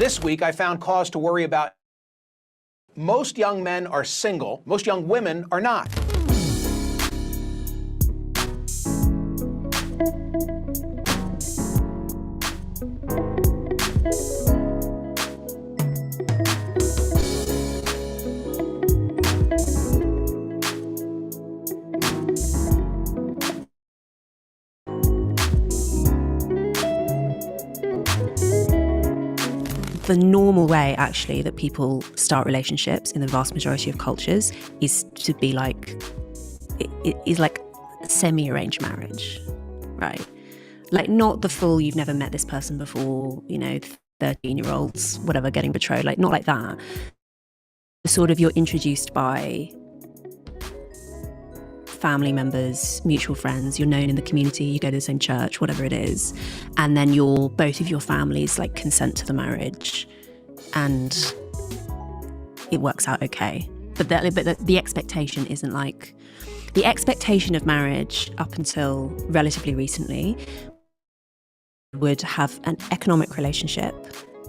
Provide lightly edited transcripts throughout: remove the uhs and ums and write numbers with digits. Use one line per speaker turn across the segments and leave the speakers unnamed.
This week, I found cause to worry about most young men are single, most young women are not.
The normal way, actually, that people start relationships in the vast majority of cultures is to be like, it is like semi-arranged marriage, right? Like not the full, you've never met this person before, 13-year-olds, whatever, getting betrothed, like not like that. Sort of you're introduced by family members, mutual friends, you're known in the community, you go to the same church, whatever it is, and then both of your families like consent to the marriage, and it works out okay. But the expectation isn't like the expectation of marriage up until relatively recently would have an economic relationship,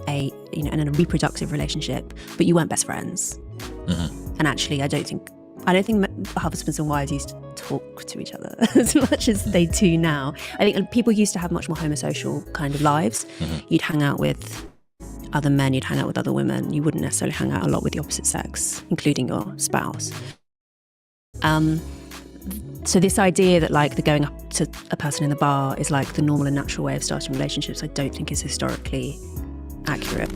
and a reproductive relationship, but you weren't best friends. Mm-hmm. And actually, I don't think husbands and wives used to talk to each other as much as they do now. I think people used to have much more homosocial kind of lives. Mm-hmm. You'd hang out with other men, you'd hang out with other women. You wouldn't necessarily hang out a lot with the opposite sex, including your spouse. So this idea that like the going up to a person in the bar is like the normal and natural way of starting relationships, I don't think is historically accurate.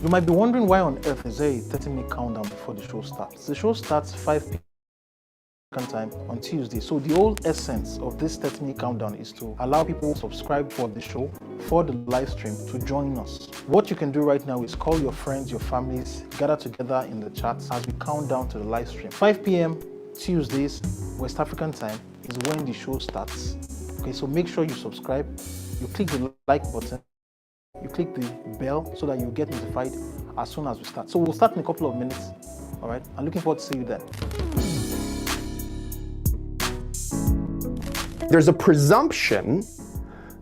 You might be wondering why on earth is there a 30-minute countdown before the show starts. The show starts 5 p.m. time on Tuesday. So the whole essence of this 30-minute countdown is to allow people to subscribe for the show, for the live stream, to join us. What you can do right now is call your friends, your families, gather together in the chats as we count down to the live stream. 5 p.m. Tuesdays, West African time, is when the show starts. Okay, so make sure you subscribe, you click the like button, you click the bell so that you get notified as soon as we start. So we'll start in a couple of minutes, all right? I'm looking forward to see you then.
There's a presumption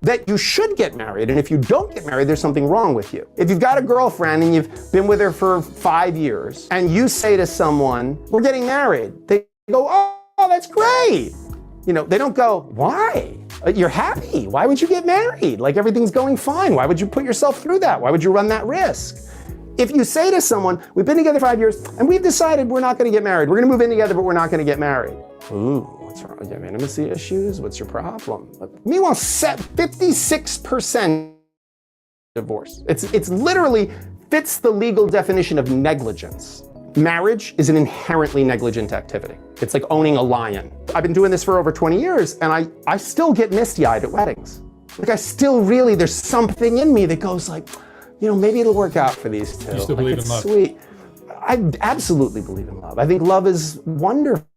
that you should get married, and if you don't get married, there's something wrong with you. If you've got a girlfriend and you've been with her for 5 years, and you say to someone, we're getting married, they go, oh, that's great. They don't go, why? You're happy. Why would you get married? Like everything's going fine. Why would you put yourself through that? Why would you run that risk? If you say to someone, we've been together 5 years and we've decided we're not going to get married. We're going to move in together, but we're not going to get married. Ooh, what's wrong? You have intimacy issues? What's your problem? Meanwhile, 56% divorce. It's literally fits the legal definition of negligence. Marriage is an inherently negligent activity. It's like owning a lion. I've been doing this for over 20 years and I still get misty-eyed at weddings. Like I still really, there's something in me that goes like, maybe it'll work out for these two.
You still believe in love?
Sweet. I absolutely believe in love. I think love is wonderful.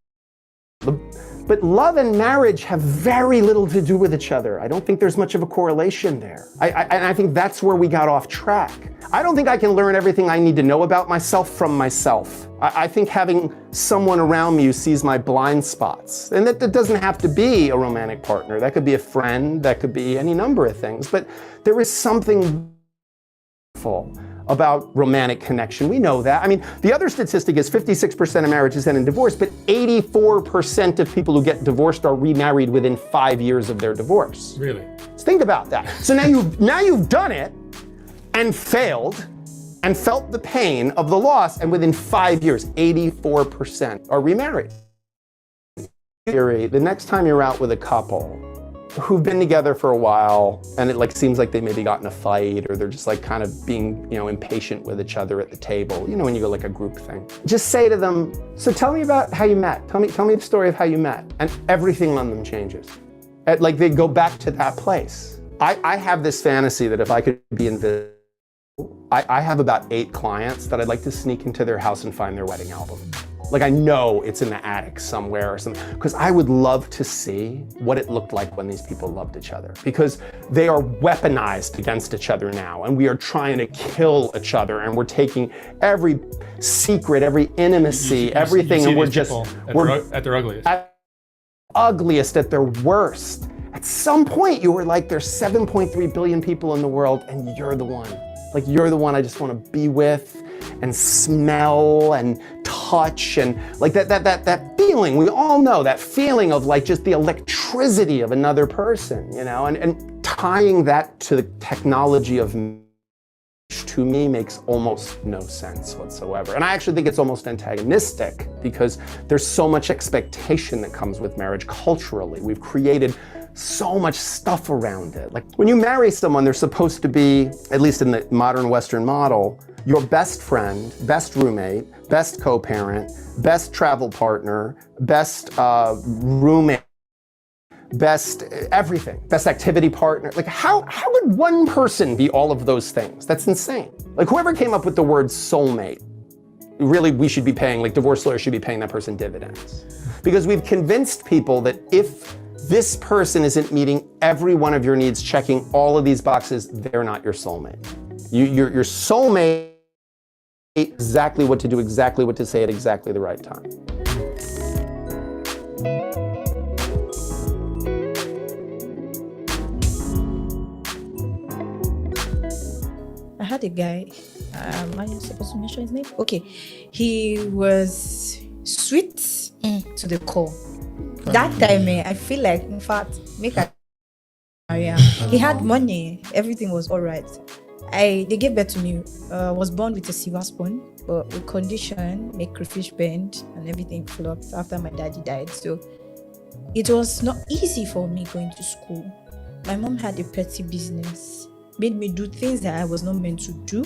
But love and marriage have very little to do with each other. I don't think there's much of a correlation there. And I think that's where we got off track. I don't think I can learn everything I need to know about myself from myself. I think having someone around me who sees my blind spots, and that doesn't have to be a romantic partner. That could be a friend, that could be any number of things. But there is something wonderful about romantic connection. We know that. I mean, the other statistic is 56% of marriages end in divorce, but 84% of people who get divorced are remarried within 5 years of their divorce.
Really?
So think about that. So now you've done it and failed and felt the pain of the loss, and within 5 years, 84% are remarried. The next time you're out with a couple who've been together for a while and it seems like they maybe got in a fight or they're just kind of being impatient with each other at the table, when you go like a group thing, just say to them, so tell me about how you met. Tell me the story of how you met. And everything on them changes. They go back to that place. I have this fantasy that if I could be invisible, I have about 8 clients that I'd like to sneak into their house and find their wedding album. I know it's in the attic somewhere or something, because I would love to see what it looked like when these people loved each other, because they are weaponized against each other now, and we are trying to kill each other, and we're taking every secret, every intimacy, everything, and we're just,
at their ugliest.
ugliest, at their worst. At some point, you were like, there's 7.3 billion people in the world, and you're the one. Like, you're the one I just want to be with and smell and touch, and like that feeling. We all know that feeling of like just the electricity of another person, you know, and tying that to the technology of to me makes almost no sense whatsoever. And I actually think it's almost antagonistic because there's so much expectation that comes with marriage culturally. We've created so much stuff around it. Like when you marry someone, they're supposed to be, at least in the modern Western model, your best friend, best roommate, best co-parent, best travel partner, best roommate, best everything, best activity partner. Like how would one person be all of those things? That's insane. Like whoever came up with the word soulmate, really we should be paying, like divorce lawyers should be paying that person dividends. Because we've convinced people that if this person isn't meeting every one of your needs, checking all of these boxes, they're not your soulmate. Your soulmate, exactly what to do, exactly what to say at exactly the right time.
I had a guy, am I supposed to mention his name? Okay. He was sweet to the core. That time, I feel like, in fact, make a career. He had money, everything was all right. They gave birth to me. Was born with a silver spoon, but with condition, make crayfish bend, and everything flopped after my daddy died. So it was not easy for me going to school. My mom had a petty business, made me do things that I was not meant to do,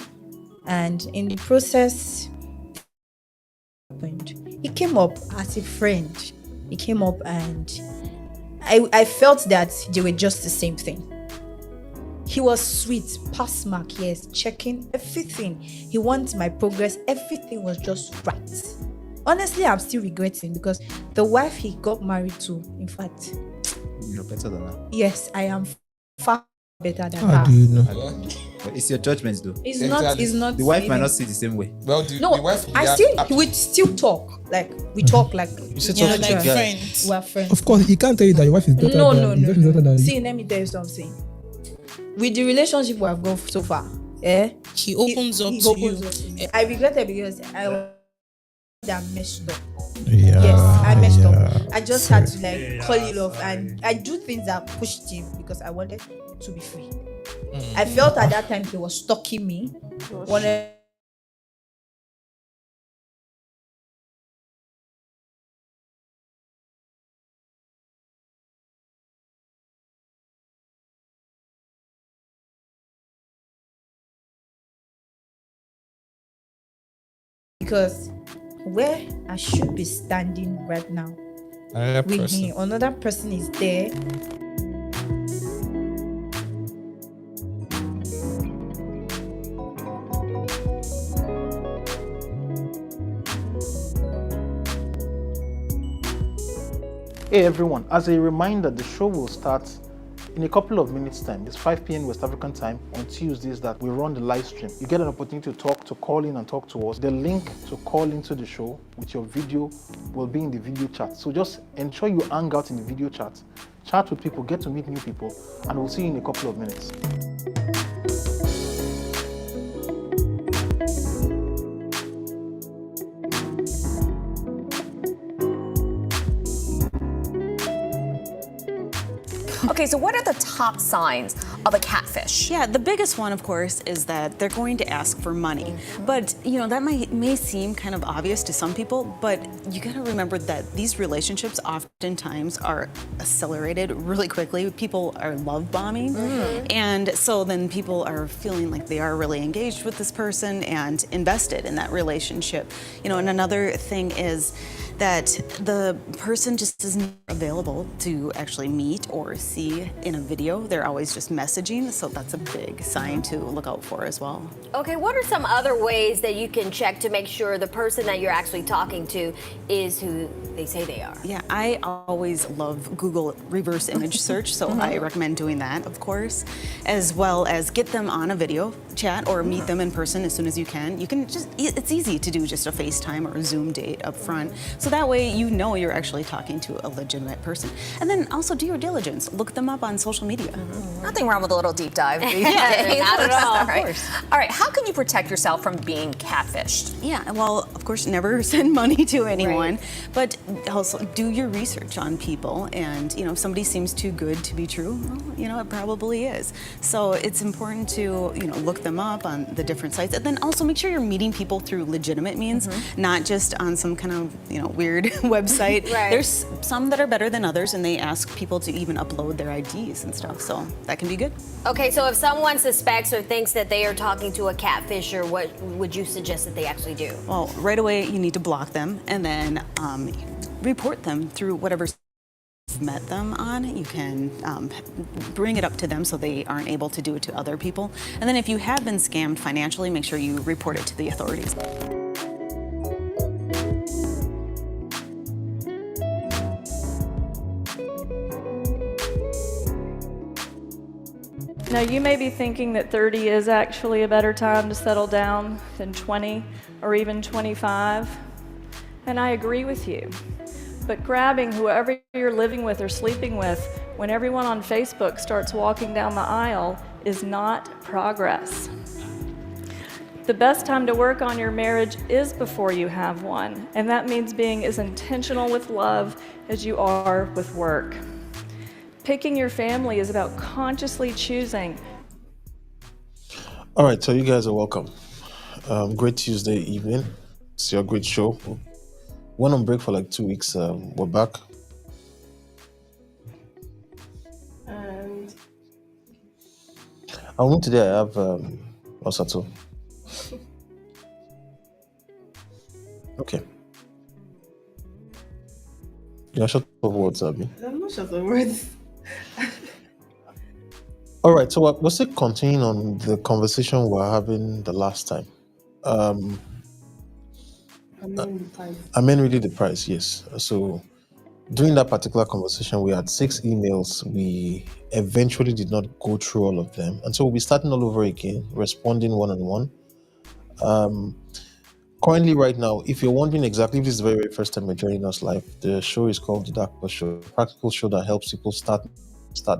and in the process, he came up as a friend. He came up and I felt that they were just the same thing. He was sweet, pass mark, yes, checking everything. He wants my progress. Everything was just right. Honestly, I'm still regretting because the wife he got married to, in fact,
you're better than her.
Yes, I am far better than
How
her.
do you know?
But it's your judgment, though.
It's
Exactly.
not.
The wife might not see it the same way.
Well,
No,
the wife
we still talk. Like we talk like
You said
you know,
talk
like
to
friends. We're friends.
Of course, he can't tell you that your wife is better
No.
than your wife is better than you.
See, let me tell you something. With the relationship we have gone so far,
he opens up
he
to
opens
you.
up to me. I regret it because I messed up.
Yeah,
Yes, I messed
yeah.
up. I just had to like call it off, and I do things that pushed him because I wanted to be free. I felt at that time he was stalking me. Wanted because where I should be standing right now
Another
with
person.
him, another person is there.
Hey everyone, as a reminder, the show will start in a couple of minutes time. It's 5 p.m. West African time on Tuesdays that we run the live stream. You get an opportunity to talk, to call in and talk to us. The link to call into the show with your video will be in the video chat. So just ensure you hang out in the video chat, chat with people, get to meet new people, and we'll see you in a couple of minutes.
Okay, so what are the top signs of a catfish?
Yeah, the biggest one, of course, is that they're going to ask for money. But, you know, that may seem kind of obvious to some people, but you gotta remember that these relationships oftentimes are accelerated really quickly. People are love bombing. And so then people are feeling like they are really engaged with this person and invested in that relationship. You know, and another thing is that the person just isn't available to actually meet or see in a video. They're always just messaging, so that's a big sign to look out for as well.
Okay, what are some other ways that you can check to make sure the person that you're actually talking to is who they say they are?
Yeah, I always love Google reverse image search, so I recommend doing that, of course, as well as get them on a video. chat or meet them in person as soon as you can. You can just, it's easy to do just a FaceTime or a Zoom date up front. So that way you know you're actually talking to a legitimate person. And then also do your diligence. Look them up on social media.
Nothing wrong with a little deep dive.
Not at all.
All right. All right, how can you protect yourself from being catfished?
Yeah, well, of course, never send money to anyone, but also do your research on people. And, you know, if somebody seems too good to be true, well, you know, it probably is. So it's important to, you know, look them up on the different sites. And then also make sure you're meeting people through legitimate means, not just on some kind of, you know, weird website. There's some that are better than others, and they ask people to even upload their IDs and stuff. So that can be good.
Okay, so if someone suspects or thinks that they are talking to a catfisher, what would you suggest that they actually do?
Well, right away you need to block them, and then report them through whatever you've met them on. You can bring it up to them so they aren't able to do it to other people. And then if you have been scammed financially, make sure you report it to the authorities.
Now, you may be thinking that 30 is actually a better time to settle down than 20 or even 25, and I agree with you. But grabbing whoever you're living with or sleeping with when everyone on Facebook starts walking down the aisle is not progress. The best time to work on your marriage is before you have one, and that means being as intentional with love as you are with work. Picking your family is about consciously choosing.
All right, so you guys are welcome. Great Tuesday evening. It's your great show. Went on break for like 2 weeks. We're back.
And
Today I have Osato. Okay. You're short of words, Abby.
I'm not sure the words.
All right, so we're still continuing on the conversation we were having the last time. I mean, really the price, yes. So during that particular conversation, we had 6 emails. We eventually did not go through all of them. And so we'll be starting all over again, responding one-on-one. Currently, right now, if you're wondering exactly if this is the very, very first time you're joining us live, the show is called the Darkpore Show, a practical show that helps people start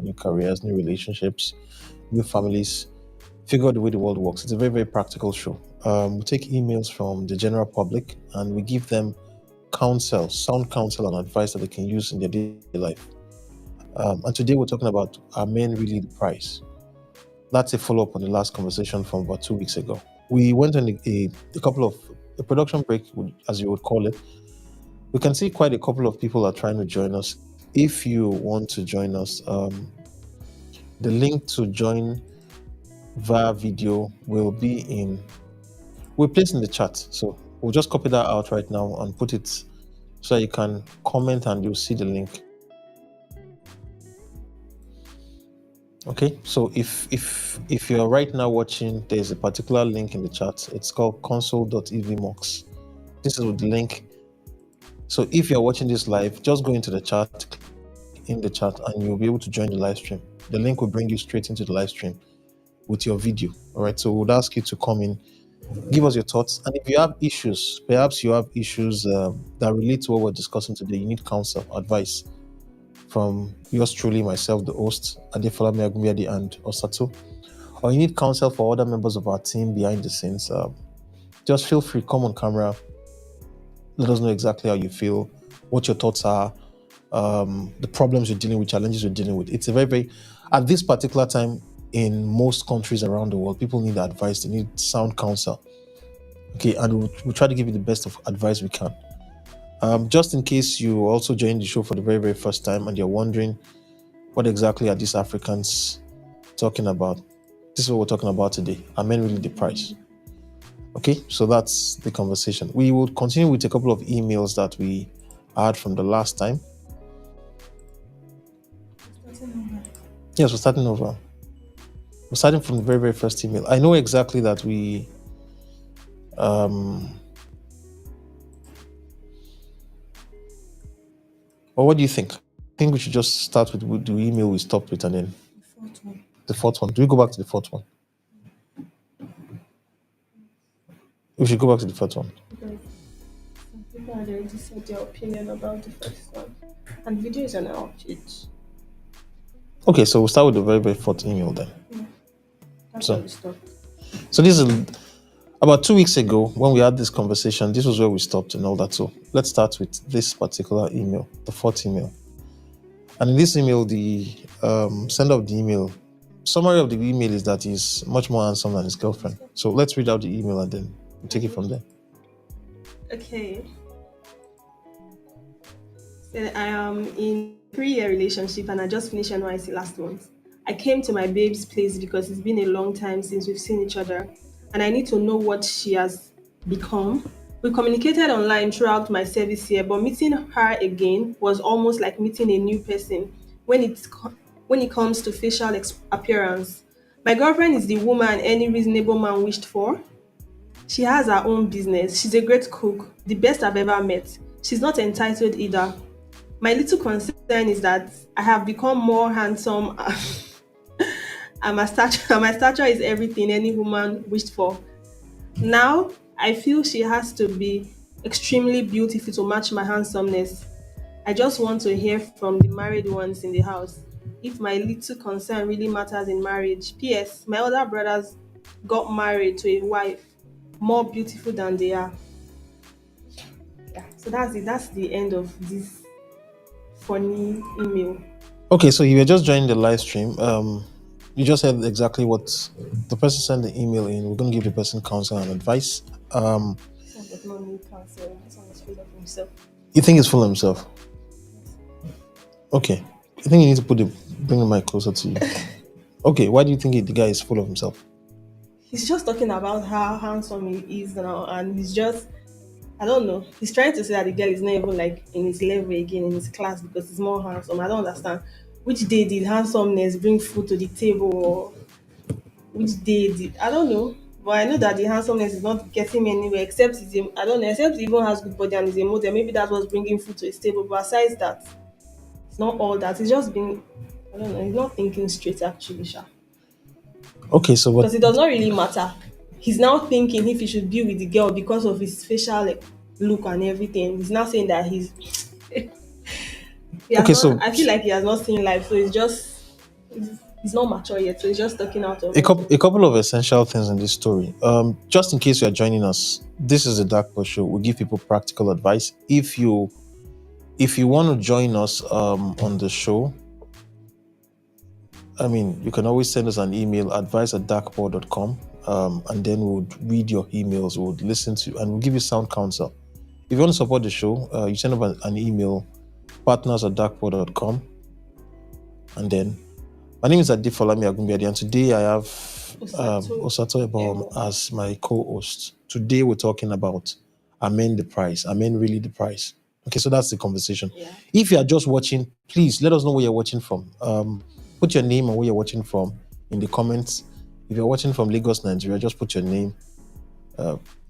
new careers, new relationships, new families, figure out the way the world works. It's a very, very practical show. We take emails from the general public and we give them counsel, sound counsel and advice that they can use in their daily life. And today we're talking about, are men really the price? That's a follow-up on the last conversation from about 2 weeks ago. We went on a production break, as you would call it. We can see quite a couple of people are trying to join us. If you want to join us, the link to join via video will be we'll place in the chat. So we'll just copy that out right now and put it so you can comment and you'll see the link. Okay, so if you're right now watching, there's a particular link in the chat. It's called console.evmox. This is the link. So if you're watching this live, just go into the chat, click in the chat, and you'll be able to join the live stream. The link will bring you straight into the live stream with your video. All right, so we would ask you to come in, give us your thoughts, and if you have issues, perhaps you have issues that relate to what we're discussing today, you need counsel, advice from yours truly, myself, the host, Adefalami Agunbiadi and Osato, or you need counsel for other members of our team behind the scenes, just feel free, come on camera, let us know exactly how you feel, what your thoughts are, the problems you're dealing with, challenges you're dealing with. It's a very, very, at this particular time in most countries around the world, people need advice, they need sound counsel. Okay, and we'll try to give you the best of advice we can. Just in case you also joined the show for the very, very first time and you're wondering what exactly are these Africans talking about, this is what we're talking about today. Are men really the price? Okay, so that's the conversation. We will continue with a couple of emails that we had from the last time. Yes, we're starting over. We're starting from the very, very first email. I know exactly that we well, what do you think? I think we should just start with the email we stopped with and then the fourth one. Do we go back to the fourth one? We should go back to the first one.
Because some people had already said their opinion about the first one. And video is on our page.
Okay, so we'll start with the very, very fourth email then.
That's
So-
where we stopped.
So this is about 2 weeks ago when we had this conversation. This was where we stopped and all that. So let's start with this particular email, the fourth email. And in this email, the sender of the email, summary of the email is that he's much more handsome than his girlfriend. So let's read out the email and then we'll take it from there.
Okay. So I am in a 3-year relationship and I just finished NYC last month. I came to my babe's place because it's been a long time since we've seen each other and I need to know what she has become. We communicated online throughout my service here, but meeting her again was almost like meeting a new person when it comes to facial appearance. My girlfriend is the woman any reasonable man wished for. She has her own business. She's a great cook, the best I've ever met. She's not entitled either. My little concern is that I have become more handsome and my stature is everything any woman wished for. Now, I feel she has to be extremely beautiful to match my handsomeness. I just want to hear from the married ones in the house if my little concern really matters in marriage. P.S. My other brothers got married to a wife more beautiful than they are. Yeah, so that's it. That's the end of this funny email.
Okay, so you were just joining the live stream. You just said exactly what the person sent the email in. We're going to give the person counsel and advice.
This does not need counsel. This one is full of himself.
You think he's full of himself? Okay. I think you need to bring the mic closer to you. Okay, why do you think the guy is full of himself?
He's just talking about how handsome he is now, and he's just, I don't know. He's trying to say that the girl is not even like in his level again, in his class, because he's more handsome. I don't understand. Which day did handsomeness bring food to the table, or which day did, I don't know. But I know that the handsomeness is not getting me anywhere, except except he even has good body and is a model. Maybe that was bringing food to his table. But besides that, it's not all that. He's just been, I don't know, he's not thinking straight actually, Sha.
Okay, so what?
Because it does not really matter. He's now thinking if he should be with the girl because of his facial look and everything. He's now saying that he's
Okay, so
I feel like he has not seen life, so he's not mature yet, so he's just talking out of
a couple of essential things in this story. Just in case you are joining us, this is the Darkpore Show. We give people practical advice. If you want to join us on the show, I mean, you can always send us an email, advice@darkpore.com, and then we'll read your emails, we'll listen to, and we'll give you sound counsel. If you want to support the show, you send up an email, partners@darkpore.com, and then my name is Adefolami Agunbiadi, and today I have Osato Ebom as my co-host. Today we're talking about are men the price? Are men really the price? Okay, so that's the conversation. Yeah. If you are just watching, please let us know where you're watching from. Put your name and where you're watching from in the comments. If you're watching from Lagos, Nigeria, just put your name.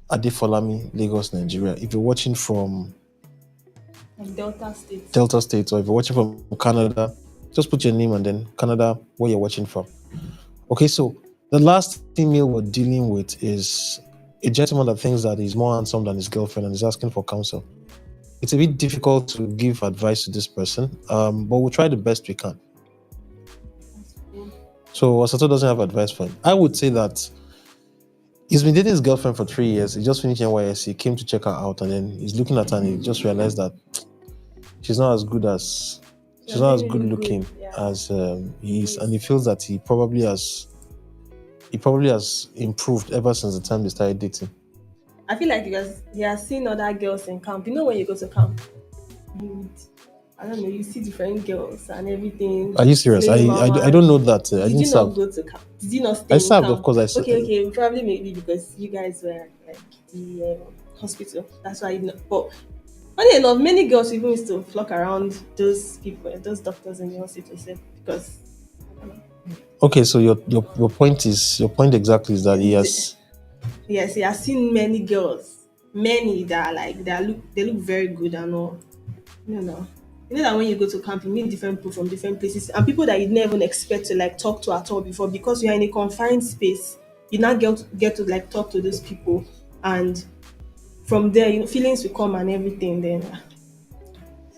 Adefolami, Lagos, Nigeria. If you're watching from
Delta State,
or if you're watching from Canada, just put your name and then Canada, where you're watching from. Okay, so the last email we're dealing with is a gentleman that thinks that he's more handsome than his girlfriend and is asking for counsel. It's a bit difficult to give advice to this person, but we'll try the best we can. So Osato doesn't have advice for him. I would say that he's been dating his girlfriend for 3 years. He just finished NYSC, came to check her out, and then he's looking at her and he just realized that she's not as good looking as he is, and he feels that he probably has improved ever since the time they started dating.
I feel like he has seen other girls in camp. You know, when you go to camp, you see different girls and everything.
Are you serious? I don't know that. I didn't serve.
Did you not go to camp? Did you not stay
I
in
served,
camp?
of course I served.
Okay, probably maybe because you guys were like the hospital. That's why you know. But funny enough, many girls even used to flock around those people, those doctors in the hospital, because I don't know.
Okay, so your point exactly is that he has.
Yes, he has seen many girls, many that are like they look very good and all. You know that when you go to camp, you meet different people from different places and people that you never even expect to like talk to at all before, because you are in a confined space. You now get to like talk to those people and from there, feelings will come and everything. Then,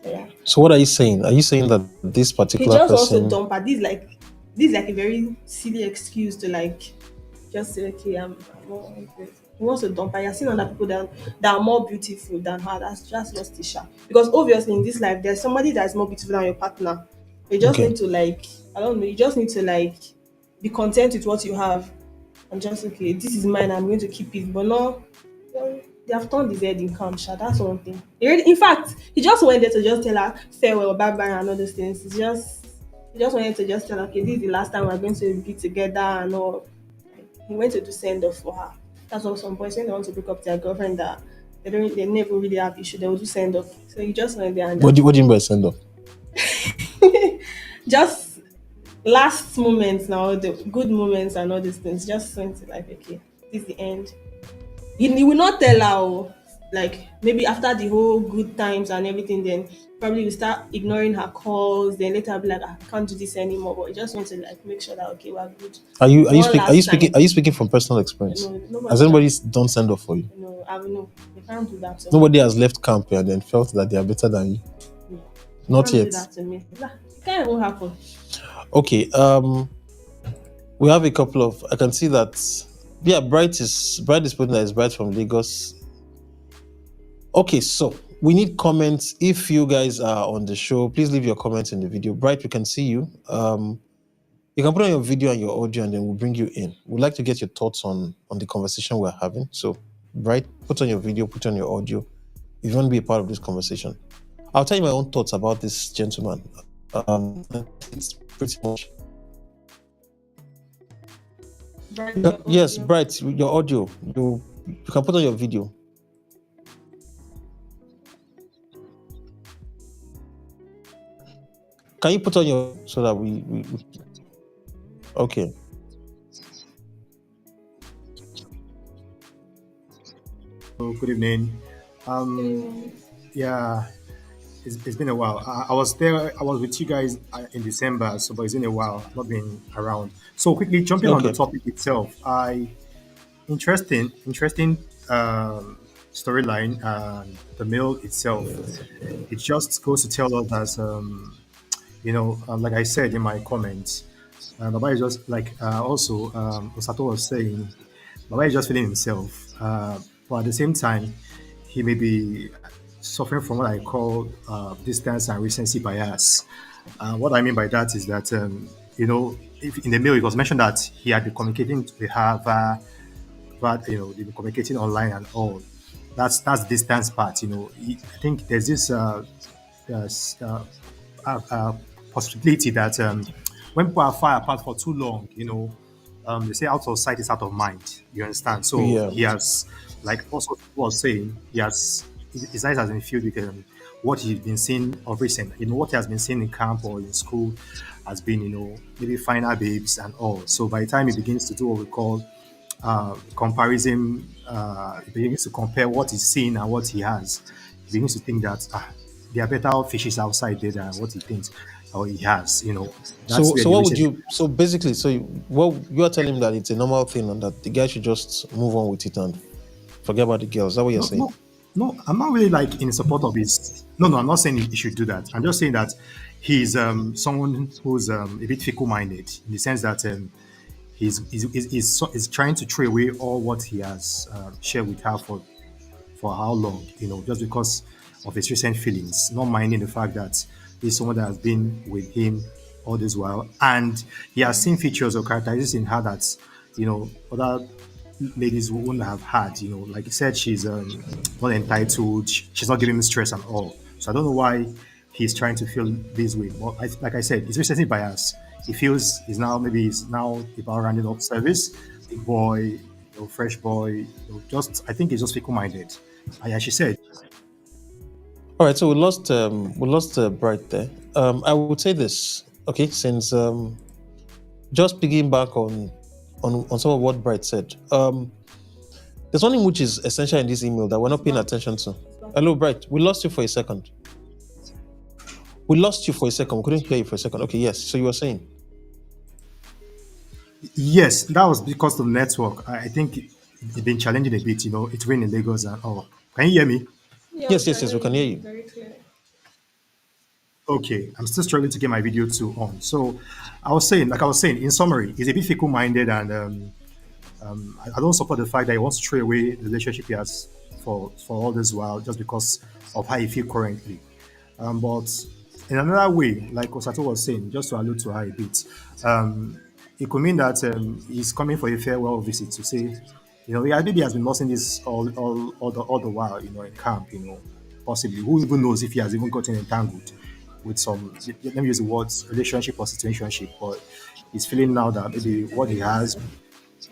so yeah.
So what are you saying? Are you saying that this
He
particular
just wants to
person?
dump her. This is like a very silly excuse to like just say, okay, I'm not interested. He wants to dump her. You're seeing other people that are more beautiful than her. That's just Tisha. Because obviously in this life, there's somebody that's more beautiful than your partner. You just
Okay.
need to like, I don't know, you just need to like be content with what you have and just okay, this is mine, I'm going to keep it. But no, they have turned his head in camp, Sha. That's one thing. In fact, he just went there to just tell her farewell, bye bye, and all those things. He just wanted to just tell her, okay, this is the last time we're going to be together and all. He went to do send off for her. That's what some boys when they want to break up their girlfriend that they never really have issue, they will do send off. So he just went there and
What do you mean by send off?
just last moments now, the good moments and all these things, just went to like, okay, this is the end. He will not tell her, oh, like maybe after the whole good times and everything, then probably will start ignoring her calls. Then later I'll be like, I can't do this anymore. But he just want to like make sure that okay, we're good.
Are you
One last
speaking?
time.
Are you speaking from personal experience?
No, nobody
Has anybody done send off for you?
No, I will know. You can't do that to
Nobody has left camp and then felt that they are better than you.
me.
Not
Can't do
yet.
that to me. Nah, it can't even happen.
Okay. We have a couple of. I can see that. Yeah, Bright is putting that it's Bright from Lagos. Okay, so we need comments. If you guys are on the show, please leave your comments in the video. Bright, we can see you. You can put on your video and your audio, and then we'll bring you in. We'd like to get your thoughts on the conversation we're having. So, Bright, put on your video, put on your audio. If you want to be a part of this conversation, I'll tell you my own thoughts about this gentleman. It's pretty much. Yes, Bright, your audio. You can put on your video. Can you put on your so that we okay.
Good evening. Yeah, it's been a while. I was with you guys in December, so but it's been a while. I've not been around. So quickly jumping on the topic itself, interesting storyline. The mill itself, it just goes to tell us that like I said in my comments, Baba is just like also Osato was saying, Baba is just feeling himself, but at the same time, he may be suffering from what I call distance and recency bias. What I mean by that is that if in the mail it was mentioned that he had been communicating with her via they've been communicating online and all. That's the distance part. I think there's this possibility that when people are far apart for too long, they say out of sight is out of mind. You understand? So
Yeah.
he has, like also was saying, his eyes has been filled with what he's been seeing of recent. What he has been seeing in camp or in school has been, maybe final babes and all. So by the time he begins to do what we call comparison, he begins to compare what he's seeing and what he has. He begins to think that there are better fishes outside there than what he thinks or he has. That's where
So
the
what would
relationship-
you? So basically, what you are telling him that it's a normal thing and that the guy should just move on with it and forget about the girls. Is that what you're saying?
No, I'm not really like in support of his. No, I'm not saying he should do that. I'm just saying that he's someone who's a bit fickle-minded in the sense that he's trying to throw away all what he has shared with her for how long, just because of his recent feelings, not minding the fact that he's someone that has been with him all this while, and he has seen features or characteristics in her that other ladies wouldn't have had. Like you said, she's not entitled, she's not giving him stress and all. So I don't know why he's trying to feel this way. But like I said, it's recently bias. He feels he's now about rounding up service, big boy, fresh boy. I think he's just fickle-minded. As she said.
All right, so we lost Bright there. I would say this, okay, since just picking back on some of what Bright said. There's something which is essential in this email that we're not paying attention to. Hello, Bright. We lost you for a second. We couldn't hear you for a second. Okay, yes. So you were saying?
Yes, that was because of the network. I think it's been challenging a bit. It's raining in Lagos and all. Can you hear me?
Yeah,
Yes, we can hear you.
very clear.
Okay, I'm still struggling to get my video too on. So, I was saying, in summary, he's a bit fickle-minded, and I don't support the fact that he wants to throw away the relationship he has for all this while just because of how he feels currently. But in another way, like Osato was saying, just to allude to her a bit, it could mean that he's coming for a farewell visit to say, yeah, maybe he has been nursing this all the while, in camp, possibly. Who even knows if he has even gotten entangled with some, let me use the words, relationship or situationship, but he's feeling now that maybe what he has,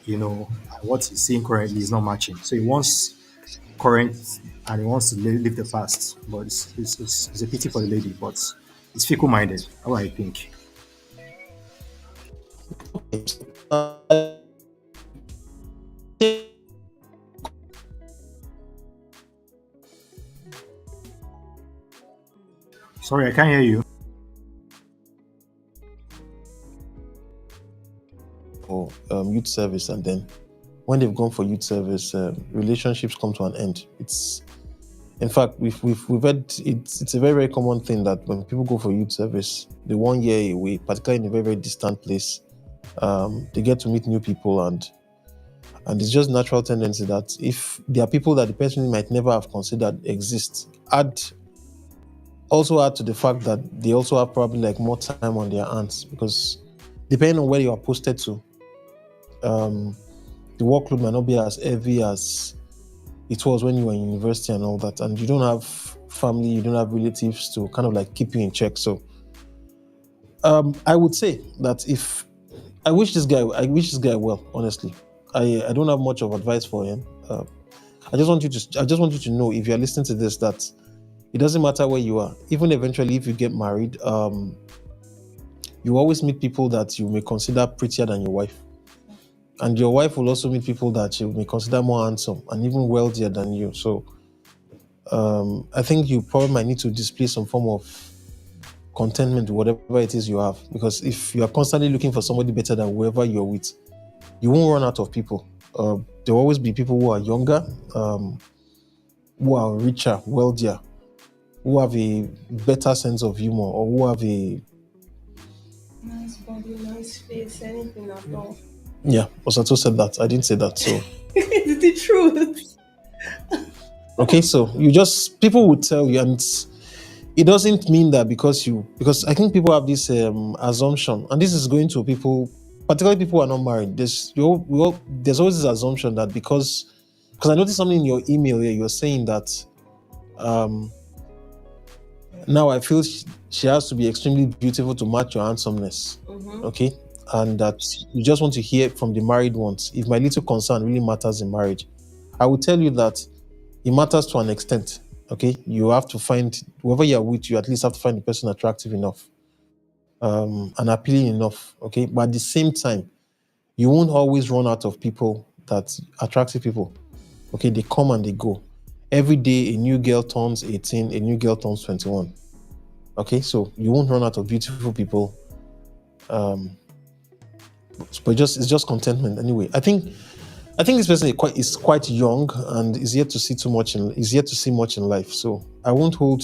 and what he's seeing currently is not matching. So he wants current and he wants to live the past. But it's a pity for the lady, but it's fickle minded. How I think. Sorry, I can't hear you.
For youth service, and then when they've gone for youth service, relationships come to an end. In fact, we've had it's a very, very common thing that when people go for youth service, the 1 year away, particularly in a very, very distant place, they get to meet new people, and it's just natural tendency that if there are people that the person might never have considered exist, also add to the fact that they also have probably like more time on their hands, because depending on where you are posted to, the workload might not be as heavy as it was when you were in university and all that, and you don't have family, you don't have relatives to kind of like keep you in check. So I would say that I wish this guy well, honestly. I don't have much of advice for him. I just want you to know, if you're listening to this, that it doesn't matter where you are. Even eventually, if you get married, you always meet people that you may consider prettier than your wife. And your wife will also meet people that you may consider more handsome and even wealthier than you. So I think you probably might need to display some form of contentment with whatever it is you have. Because if you are constantly looking for somebody better than whoever you're with, you won't run out of people. There will always be people who are younger, who are richer, wealthier, who have a better sense of humor, or who have a
nice body, nice face, anything at all.
Yeah, Osato said that. I didn't say that. So
It's the truth.
okay, so people would tell you, and it doesn't mean that because I think people have this assumption, and this is going to people, particularly people who are not married. There's always this assumption that because I noticed something in your email here, you're saying that now I feel she has to be extremely beautiful to match your handsomeness. Okay, and that you just want to hear from the married ones if my little concern really matters in marriage. I will tell you that it matters to an extent. Okay, you have to find whoever you're with, you at least have to find the person attractive enough, and appealing enough. Okay, but at the same time, you won't always run out of people, that attractive people. Okay, they come and they go. Every day a new girl turns 18, a new girl turns 21. Okay, so you won't run out of beautiful people. But it's just contentment anyway. I think this person is quite young and is yet to see much in life. So I won't hold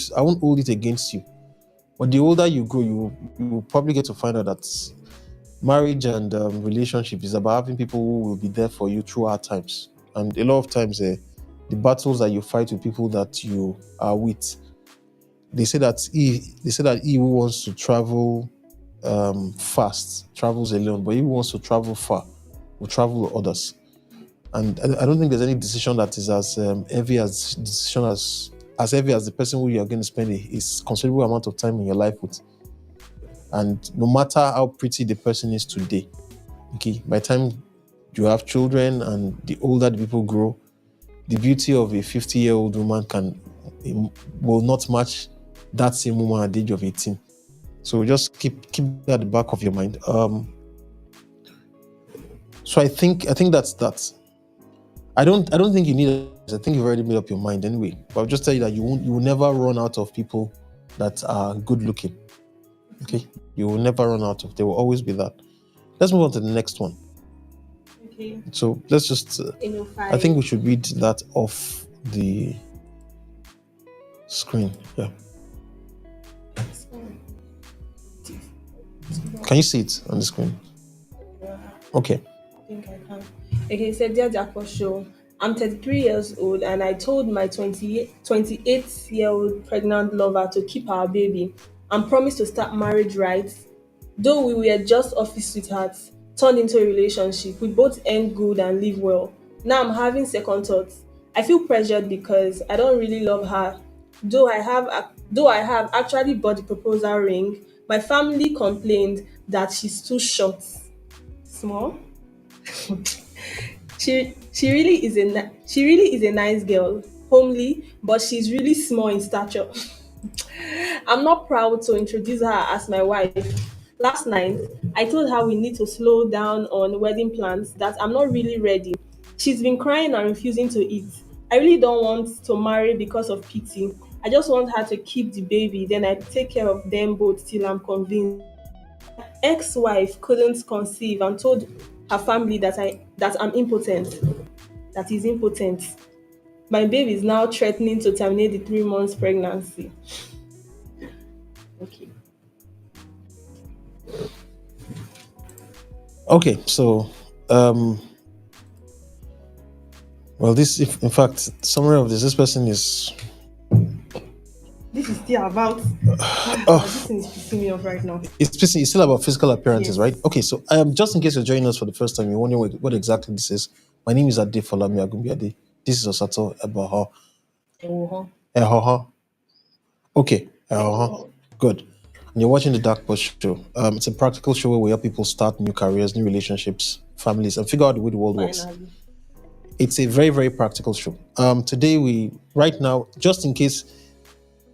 it against you. But the older you grow, you will probably get to find out that marriage and relationship is about having people who will be there for you through hard times. And a lot of times, the battles that you fight with people that you are with, they say that he who wants to travel fast travels alone, but he who wants to travel far will travel with others. And I don't think there's any decision that is as heavy as the person who you're going to spend a considerable amount of time in your life with. And no matter how pretty the person is today, okay, by the time you have children and the older the people grow, the beauty of a 50-year-old woman will not match that same woman at the age of 18. So just keep that at the back of your mind. So I think that's that. I don't think you need it. I think you've already made up your mind anyway. But I'll just tell you that you will never run out of people that are good looking. Okay? You will never run out of. There will always be that. Let's move on to the next one.
Okay.
So let's just. I think we should read that off the screen. Yeah. Can you see it on the screen?
Yeah.
Okay.
I think I can. Okay, it said, Dear Darkpore Show, I'm 33 years old and I told my 28-year-old pregnant lover to keep our baby and promise to start marriage rights. Though we were just office sweethearts, turned into a relationship, we both end good and live well. Now I'm having second thoughts. I feel pressured because I don't really love her. Though I have actually bought the proposal ring, my family complained that she's too short. Small. She really is a nice girl, homely, but she's really small in stature. I'm not proud to introduce her as my wife. Last night, I told her we need to slow down on wedding plans, that I'm not really ready. She's been crying and refusing to eat. I really don't want to marry because of pity. I just want her to keep the baby, then I take care of them both till I'm convinced. Ex-wife couldn't conceive and told her family that I'm impotent, that is impotent. My baby is now threatening to terminate the 3 months pregnancy. Okay.
Okay. So, well, in fact, summary of this person is.
This is still about. This thing is pissing me off right now.
It's still about physical appearances,
Yes.
right? Okay, so just in case you're joining us for the first time, you're wondering what exactly this is. My name is Ade Folami Agumbiade. This is Osato Ebaha. Ehoha. Okay. Ehoha. Good. And you're watching the Darkpore Show. It's a practical show where we help people start new careers, new relationships, families, and figure out the way the world works.
Finally.
It's a very, very practical show. Today, right now, just in case,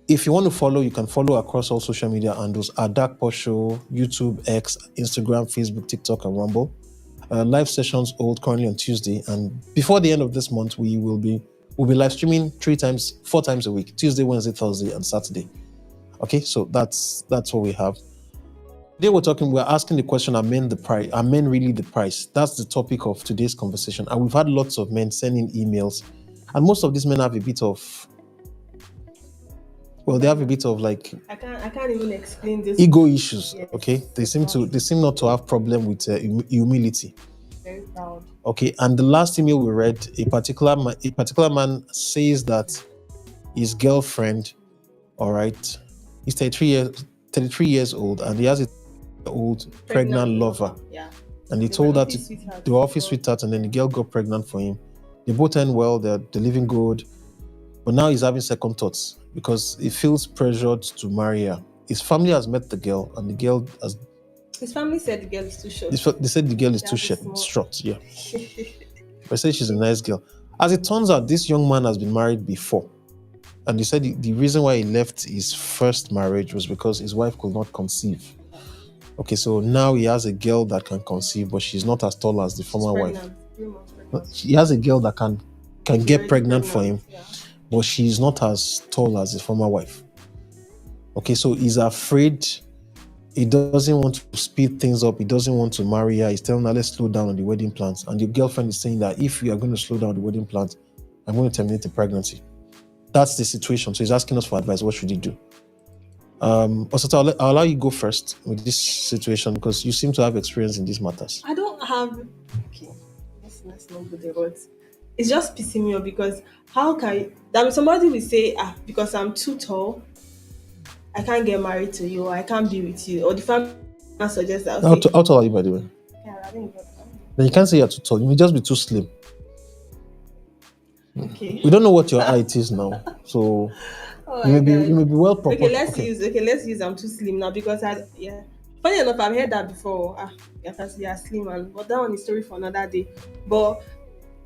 if you want to follow, you can follow across all social media handles at Darkpore Show, YouTube, X, Instagram, Facebook, TikTok, and Rumble. Live sessions hold currently on Tuesday, and before the end of this month, we'll be live streaming 4 times a week: Tuesday, Wednesday, Thursday, and Saturday. Okay, so that's what we have. Today we're asking the question: Are men really the price? That's the topic of today's conversation, and we've had lots of men sending emails, and most of these men have a bit of. Well, they have a bit of like
I can't even explain this.
ego issues.
Yes.
Okay, they seem not to have problem with humility.
Very proud.
Okay, and the last email we read, a particular man says that his girlfriend, all right, he's 33 years old, and he has a old pregnant lover.
Yeah.
And he told her the office sweetheart, and then the girl got pregnant for him. They both end well, they're living good. But now he's having second thoughts because he feels pressured to marry her. His family has met the girl, and the girl has.
His family said the girl is too short.
They said the girl is too short. Yeah. They say she's a nice girl. As it turns out, this young man has been married before. And he said the reason why he left his first marriage was because his wife could not conceive. Okay, so now he has a girl that can conceive, but she's not as tall as the former wife. He has a girl that can get pregnant for him, but she's not as tall as his former wife. Okay, so he's afraid. He doesn't want to speed things up. He doesn't want to marry her. He's telling her, let's slow down on the wedding plans. And the girlfriend is saying that if we are going to slow down the wedding plans, I'm going to terminate the pregnancy. That's the situation. So he's asking us for advice. What should he do? Also, I'll allow you go first with this situation because you seem to have experience in these matters.
I don't have. Okay, let's not go the words. It's just pissing me off because how can somebody will say, because I'm too tall, I can't get married to you, or I can't be with you, or the family suggests that. Okay.
How tall are you, by the way?
Yeah, I think
Then you can't say you're too tall. You may just be too slim.
Okay.
We don't know what your height is now, so you may be well proportioned.
Okay, let's use I'm too slim now because funny enough, I've heard that before. You're slim, but that one is story for another day. But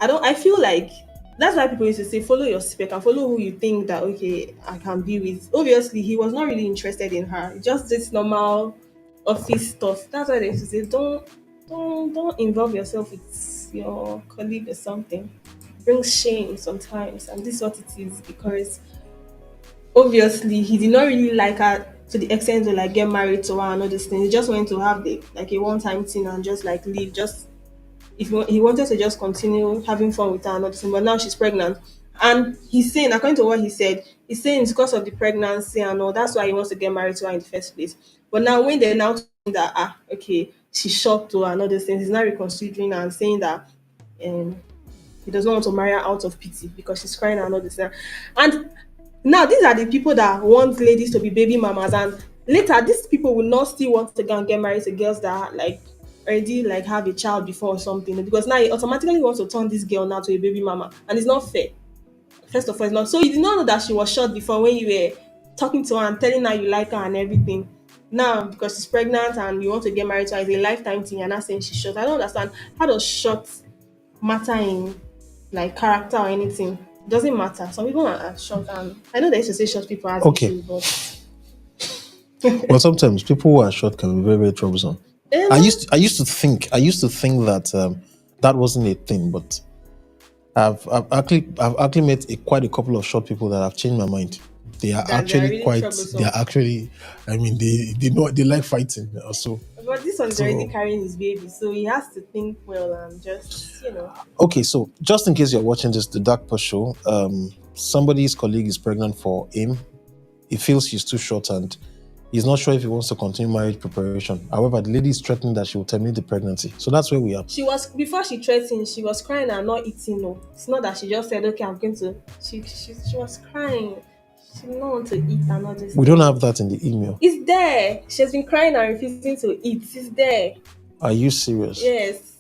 I feel like that's why people used to say follow your spec and follow who you think that I can be with. Obviously, he was not really interested in her. Just this normal office stuff. That's why they used to say don't involve yourself with your colleague or something. Brings shame sometimes, and this is what it is because obviously he did not really like her to the extent to like get married to her and all these things. He just went to have a one-time thing and just like leave. Just if he wanted to just continue having fun with her and all this, but now she's pregnant. And he's saying, according to what he said, he's saying it's because of the pregnancy and all. That's why he wants to get married to her in the first place. But now when they're now saying that, okay, she's shocked to her and all these things, he's now reconsidering and saying that um, he does not want to marry her out of pity because she's crying and all this. And now these are the people that want ladies to be baby mamas, and later these people will not still want to go and get married to girls that like already like have a child before or something, because now he automatically wants to turn this girl now to a baby mama, and it's not fair. First of all, it's not. So you did not know that she was short before when you were talking to her and telling her you like her and everything. Now because she's pregnant and you want to get married to her, it's a lifetime thing. You're not saying she's short. I don't understand. How does short matter in like character or anything? It doesn't matter. Some people are short, and I know they used to say short people have
Okay.
issues, but
But sometimes people who are short can be very, very troublesome. I used to think that that wasn't a thing, but I've actually met quite a couple of short people that have changed my mind. They are
That they are
actually
really
quite.
troublesome.
They are actually. I mean, they know they like fighting also.
But this one's
So-
already carrying his baby, so he has to think well and just
Okay, so just in case you're watching this, the Darkpore Show, somebody's colleague is pregnant for him. He feels she's too short and he's not sure if he wants to continue marriage preparation. However, the lady is threatening that she will terminate the pregnancy. So that's where we are.
She was, before she threatened, she was crying and not eating. No, it's not that she just said, "Okay, I'm going to." She was crying. She did not want to eat and all this.
We don't have that in the email.
It's there. She has been crying and refusing to eat. It's there.
Are you serious?
Yes.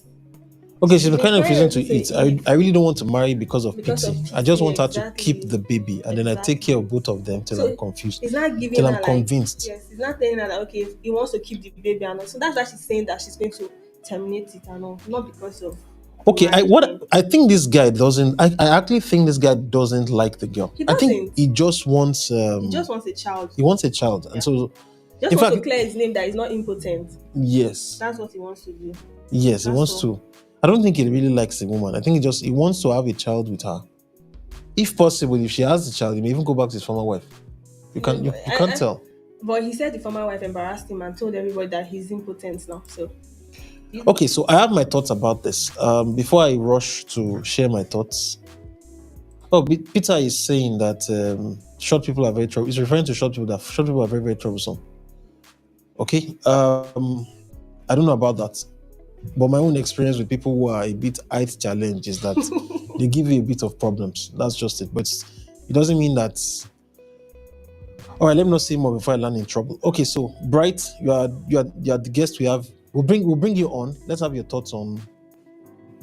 Okay, she's been kind of
crying
refusing to
and
eat. I really don't want to marry because of
Because
pity.
of
I just
pity,
want her to
exactly.
keep the baby and then I take care of both of them till
So
I'm confused.
He's not giving
Till
her
I'm
like,
convinced.
Yes, he's not telling her that okay, he wants to keep the baby and all. So that's why she's saying that she's going to terminate it and all, not because of.
Okay, I think this guy doesn't. I actually think this guy doesn't like the girl.
He
I think
doesn't.
he just wants.
He just wants a child.
He wants a child, and so
Just
in
wants to
fact,
clear his name that he's not impotent.
yes,
That's what he wants to do.
yes, he
That's
wants
all.
to. I don't think he really likes the woman. I think he wants to have a child with her. If possible, if she has the child, he may even go back to his former wife. You can't tell.
But he said the former wife embarrassed him and told everybody that he's impotent now. So
Okay, so I have my thoughts about this. Before I rush to share my thoughts. Oh, Peter is saying that short people are very troublesome. He's referring to short people that short people are very, very troublesome. Okay, I don't know about that. But my own experience with people who are a bit height challenged is that they give you a bit of problems. That's just it. But it doesn't mean that. All right, let me not say more before I land in trouble. Okay, so Bright, you are the guest we have. We'll bring you on. Let's have your thoughts on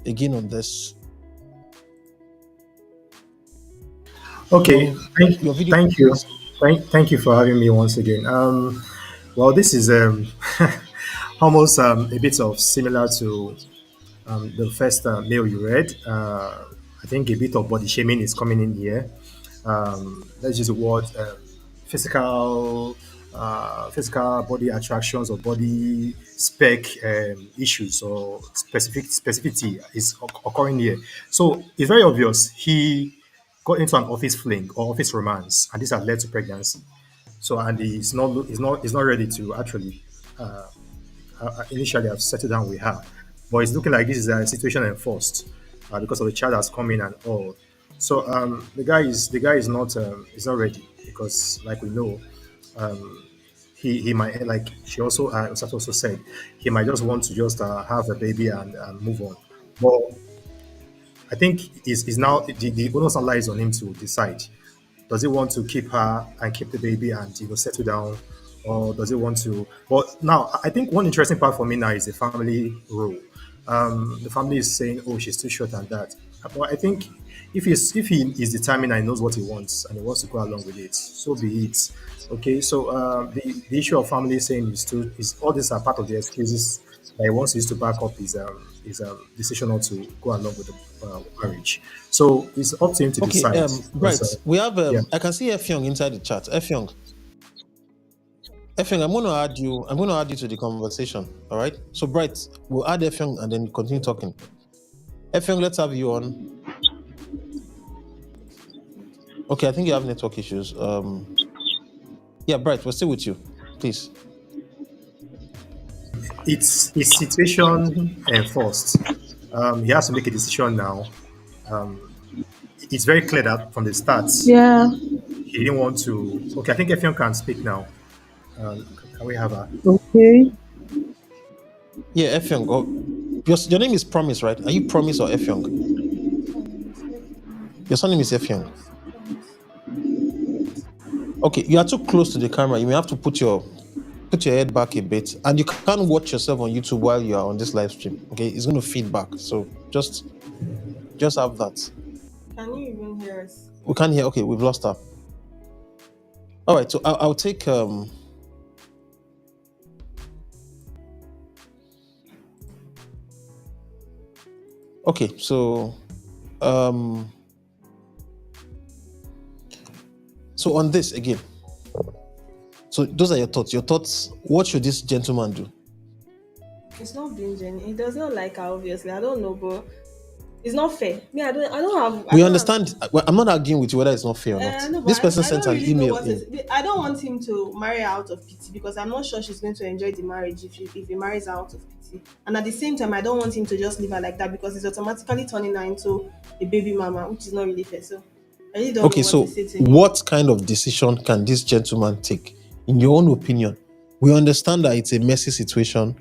this.
Okay, thank you for having me once again. Well, this is almost a bit of similar to the first mail you read. I think a bit of body shaming is coming in here. Let's use the word physical body attractions or body spec issues or specificity is occurring here. So it's very obvious he got into an office fling or office romance, and this has led to pregnancy. So and he's not ready to actually initially have settled down with her, but it's looking like this is a situation enforced because of the child has come in and all. So the guy is not ready because, like we know, he might, like she also Osatu also said, he might just want to just have a baby and move on. But I think is now the onus lies on him to decide. Does he want to keep her and keep the baby and settle down, or does he want to? But now I think one interesting part for me now is the family role. The family is saying, "Oh, she's too short," and that. But I think if he is determined and knows what he wants and he wants to go along with it, so be it. Okay, so the issue of family saying is all these are part of the excuses that he wants to back up his decision not to go along with the marriage. So it's up to him to decide.
Right. We have. I can see Efyong inside the chat. Efyong, I'm going to add you to the conversation. All right. So Bright, we'll add Efyong and then continue talking. Efyong, let's have you on. Okay, I think you have network issues. Yeah, Bright, we're still with you. Please.
It's situation enforced. He has to make a decision now. It's very clear that from the start,
Yeah.
he didn't want to. Okay, I think Effion can speak now. Can we have her?
Okay.
Yeah, Effiong. Oh, your name is Promise, right? Are you Promise or Effiong? Your surname is Effiong. Okay, you are too close to the camera. You may have to put your head back a bit, and you can't watch yourself on YouTube while you are on this live stream. Okay, it's going to feed back. So just have that.
Can you even hear us?
We can't hear. Okay, we've lost her. All right, so I'll take Okay, so so on this again. So those are your thoughts. Your thoughts. What should this gentleman do?
It's not binging. He does not like her, obviously. I don't know, but it's not fair. Me, I don't have.
We understand. Well, I'm not arguing with you whether it's not fair or not.
No, but
This person
I
sent
don't
an
really know
email
what
in.
I don't want him to marry her out of pity because I'm not sure she's going to enjoy the marriage if he marries her out of pity. And at the same time, I don't want him to just leave her like that because it's automatically turning her into a baby mama, which is not really fair. So I really don't
Okay,
know
so
what to say to him.
what kind of decision can this gentleman take, in your own opinion? We understand that it's a messy situation.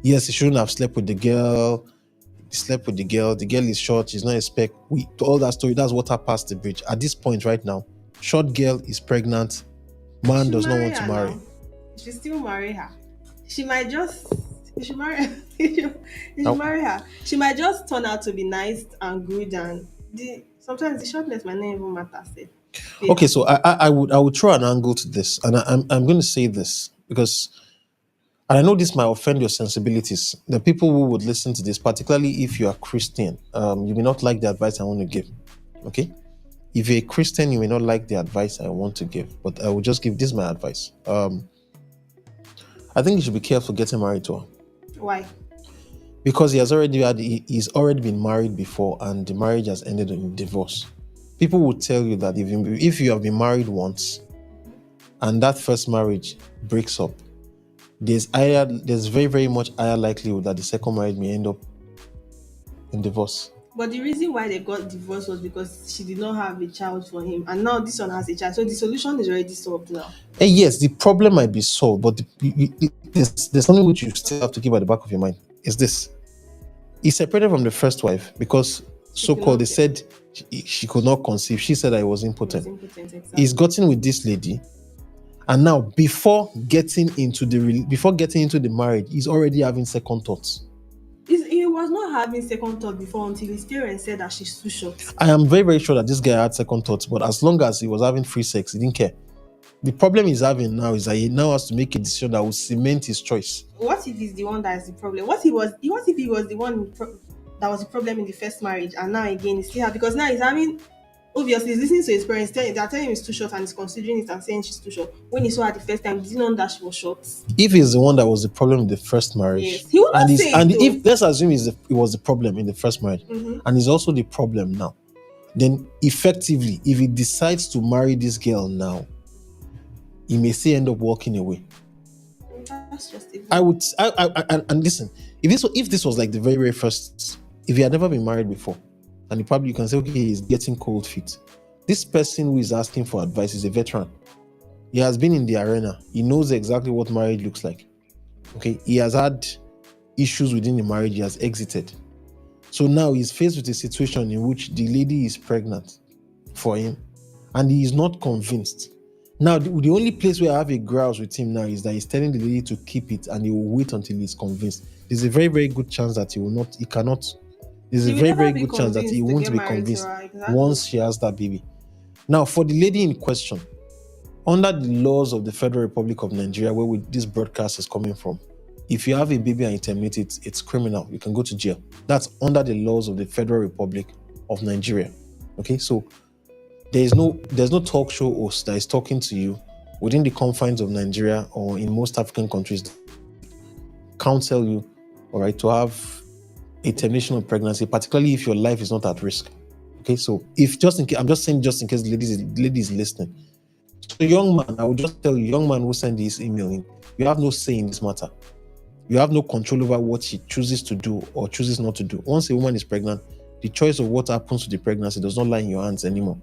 Yes, he shouldn't have slept with the girl. He slept with the girl. The girl is short. She's not a spec. All that story. That's water past the bridge. At this point, right now, short girl is pregnant. Man does not want to marry.
She still marry her. She might just. You should marry her. You should marry her. She might just turn out to be nice and good, and sometimes the shortness might not even matter.
Okay, so I would throw an angle to this, and I'm going to say this because, and I know this might offend your sensibilities. The people who would listen to this, particularly if you are Christian, you may not like the advice I want to give. Okay, if you're a Christian, you may not like the advice I want to give, but I will just give this my advice. I think you should be careful getting married to her.
Why?
Because he's already been married before, and the marriage has ended in divorce. People will tell you that if you have been married once and that first marriage breaks up, there's very, very much higher likelihood that the second marriage may end up in divorce.
But the reason why they got divorced was because she did not have a child for him, and now this one has a child. So the solution is already solved now.
Yes, the problem might be solved, but there's something which you still have to keep at the back of your mind. Is this? He separated from the first wife because they said she could not conceive. She said I was impotent.
Exactly.
He's gotten with this lady, and now before getting into the marriage, he's already having second thoughts.
He was not having second thought before until his parents said that she's too short.
I am very, very sure that this guy had second thoughts, but as long as he was having free sex, he didn't care. The problem he's having now is that he now has to make a decision that will cement his choice.
What if he's the one that is the problem? What if he was the one that was the problem in the first marriage, and now again he's still having, because now he's having, obviously he's listening to his parents, they're telling him he's too short and he's considering it and saying she's too short. When he saw her the first time, he didn't know that she was short.
If he's the one that was the problem in the first marriage,
yes, he would not say
and
it,
if let's assume it was the problem in the first marriage, and he's also the problem now, then effectively, if he decides to marry this girl now, he may still end up walking away.
That's just it.
And listen, if this was like the very, very first, if he had never been married before, and you can say, okay, he's getting cold feet. This person who is asking for advice is a veteran. He has been in the arena. He knows exactly what marriage looks like. Okay, he has had issues within the marriage. He has exited. So now he's faced with a situation in which the lady is pregnant for him, and he is not convinced. Now, the only place where I have a grouse with him now is that he's telling the lady to keep it, and he will wait until he's convinced. There's a very, very good chance that there's a very, very good chance that he won't be convinced once she has that baby. Now, for the lady in question, under the laws of the Federal Republic of Nigeria, where this broadcast is coming from, if you have a baby and you terminate it, it's criminal. You can go to jail. That's under the laws of the Federal Republic of Nigeria. Okay, so there's no talk show host that is talking to you within the confines of Nigeria or in most African countries counsel you, all right, to have a termination of pregnancy, particularly if your life is not at risk. Okay, so I'm just saying just in case the lady is listening. So young man, I would just tell you, young man who sent this email in, you have no say in this matter. You have no control over what she chooses to do or chooses not to do. Once a woman is pregnant, the choice of what happens to the pregnancy does not lie in your hands anymore.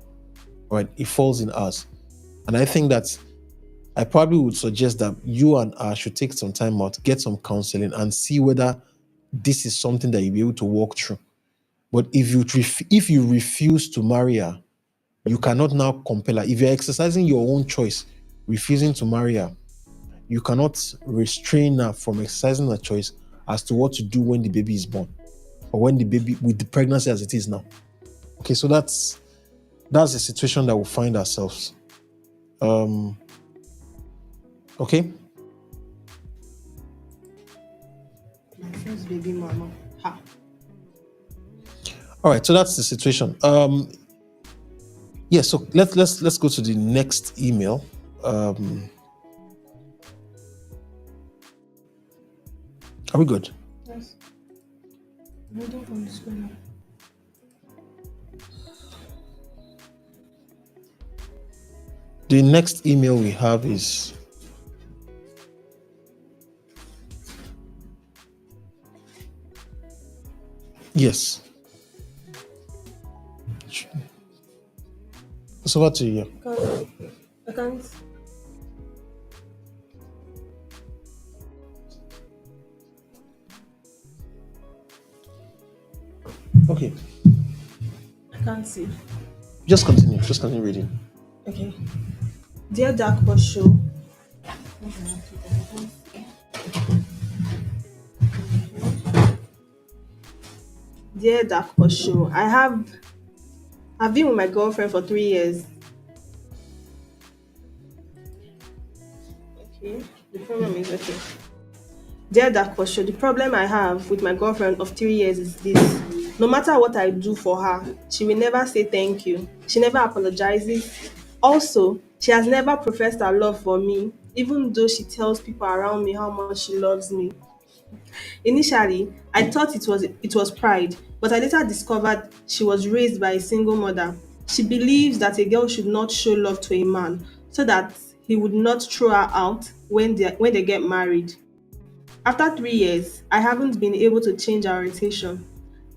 Right? It falls in us. And I think that I probably would suggest that you and I should take some time out, get some counseling, and see whether this is something that you'll be able to walk through. But if you refuse to marry her, you cannot now compel her. If you're exercising your own choice, refusing to marry her, you cannot restrain her from exercising her choice as to what to do when the baby is born, or when the baby, with the pregnancy as it is now. Okay, so that's the situation that we'll find ourselves. Okay.
My first baby mama. Ha.
All right, so that's the situation. Yeah, so let's go to the next email. Are we good?
Yes. Waiting for the screen.
The next email we have is yes. It's over to you.
I can't.
Okay.
I can't see.
Just continue reading.
Okay. Dear Darkpore Show. Dear Darkpore Show, I've been with my girlfriend for 3 years. Okay, the problem is okay. Dear Darkpore Show, the problem I have with my girlfriend of 3 years is this. No matter what I do for her, she will never say thank you. She never apologizes. Also, she has never professed her love for me, even though she tells people around me how much she loves me. Initially, I thought it was pride, but I later discovered she was raised by a single mother. She believes that a girl should not show love to a man so that he would not throw her out when they get married. After 3 years, I haven't been able to change her orientation.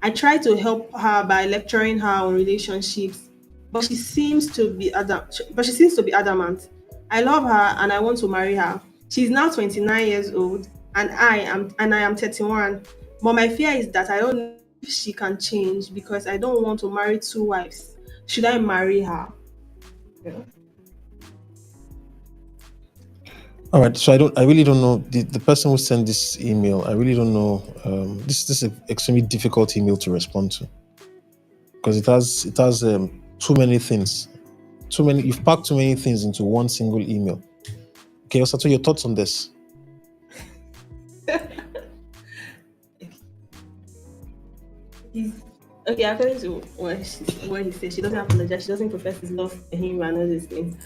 I try to help her by lecturing her on relationships, but she seems to be adamant. I love her and I want to marry her. She's now 29 years old and I am 31. But my fear is that I don't know if she can change because I don't want to marry 2 wives. Should I marry her? Yeah.
All right, so I really don't know the person who sent this email. I really don't know. This is an extremely difficult email to respond to because it has too many things. You've packed too many things into one single email. Okay, Osato, your thoughts on this?
Okay, according to what he said, she doesn't apologize, she doesn't profess his love for him and all these things.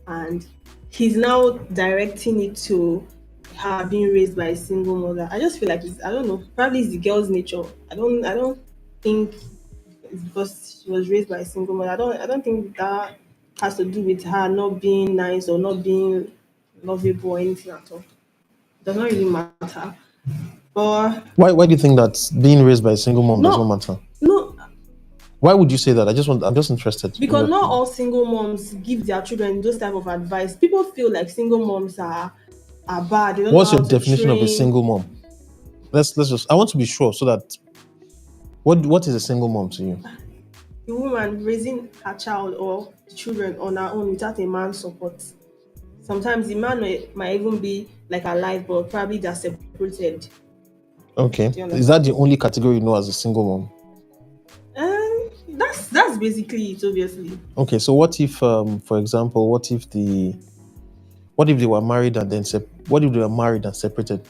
And he's now directing it to her being raised by a single mother. I just feel like I don't know, probably it's the girl's nature. I don't think it's because she was raised by a single mother. I don't think that has to do with her not being nice or not being lovable or anything at all. It does not really matter. But
why do you think that being raised by a single mom does not matter?
No.
Why would you say that? I'm just interested.
Because not all single moms give their children those type of advice. People feel like single moms are bad. They don't
What's
know
your
how to
definition of a
train.
single mom? Let's just. I want to be sure so that. What is a single mom to you?
A woman raising her child or children on her own without a man's support. Sometimes the man might even be like alive, but probably they're separated.
Okay. Is that the only category you know as a single mom?
That's basically it, obviously.
Okay, so what if, for example, what if they were married and then what if they were married and separated?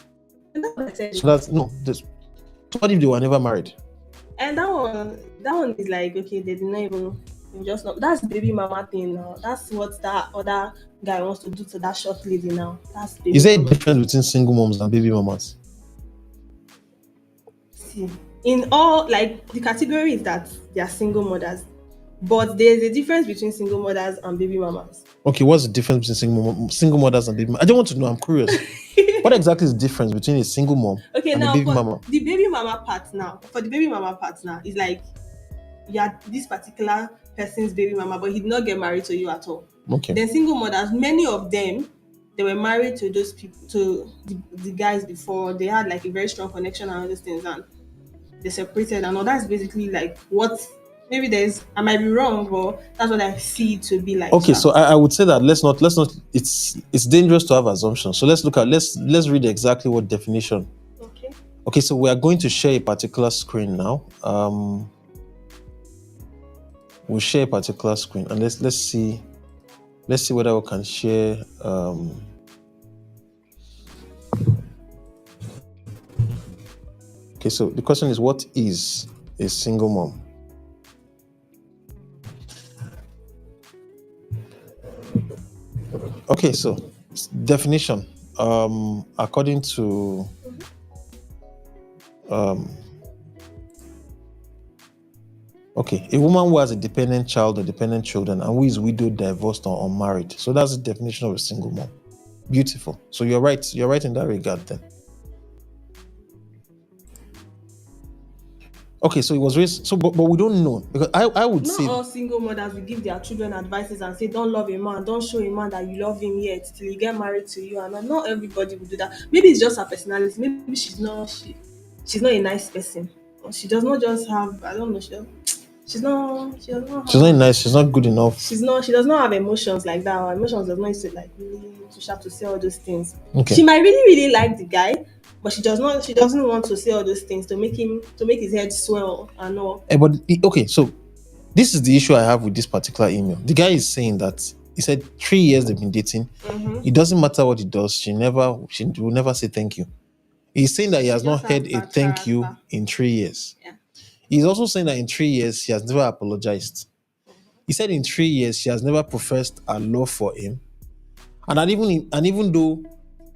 So that's no. So what if they were never married?
And that one is like, okay, they did not even just not. That's baby mama thing now. That's what that other guy wants to do to that short lady now. That's baby.
Is there a
mama.
difference between single moms and baby mamas?
See, in all, like, the category is that they are single mothers, but there's a difference between single mothers and baby mamas.
Okay, what's the difference between single mothers and baby mamas? I don't want to know. I'm curious. What exactly is the difference between a single mom
Okay,
and a
now
baby
for
mama?
the baby mama part now, is like you are this particular person's baby mama, but he did not get married to you at all.
Okay.
Then single mothers, many of them, they were married to those people, to the guys before. They had like a very strong connection and all those things, and they separated and all. That's basically like what. Maybe I might be wrong, but that's what I see it to be like.
Okay, so I would say that let's not. It's dangerous to have assumptions. So let's read exactly what definition. Okay, so we are going to share a particular screen now. We'll share a particular screen and let's see whether we can share. Okay, so the question is, what is a single mom? Okay, so definition. According to okay, a woman who has a dependent child or dependent children and who is widowed, divorced, or unmarried. So that's the definition of a single mom. Beautiful. So you're right in that regard then. Okay, so it was raised. So, but we don't know, because I would say
not all single mothers will give their children advices and say, don't love a man, don't show a man that you love him yet till he get married to you. And not everybody will do that. Maybe it's just her personality. Maybe she's not a nice person. Or she does not just have, I don't know, she's not
nice. She's not good enough.
She does not have emotions like that. Her emotions does not used to like really to have to say all those things.
Okay.
She might really, really like the guy, but she doesn't want to say all those things to make his head swell and all.
Okay, so this is the issue I have with this particular email. The guy is saying that he said 3 years they've been dating.
Mm-hmm.
It doesn't matter what he does. She will never say thank you. He's saying that he has not heard a thank you in 3 years.
Yeah.
He's also saying that in 3 years she has never apologized. He said in 3 years she has never professed her love for him, and that even though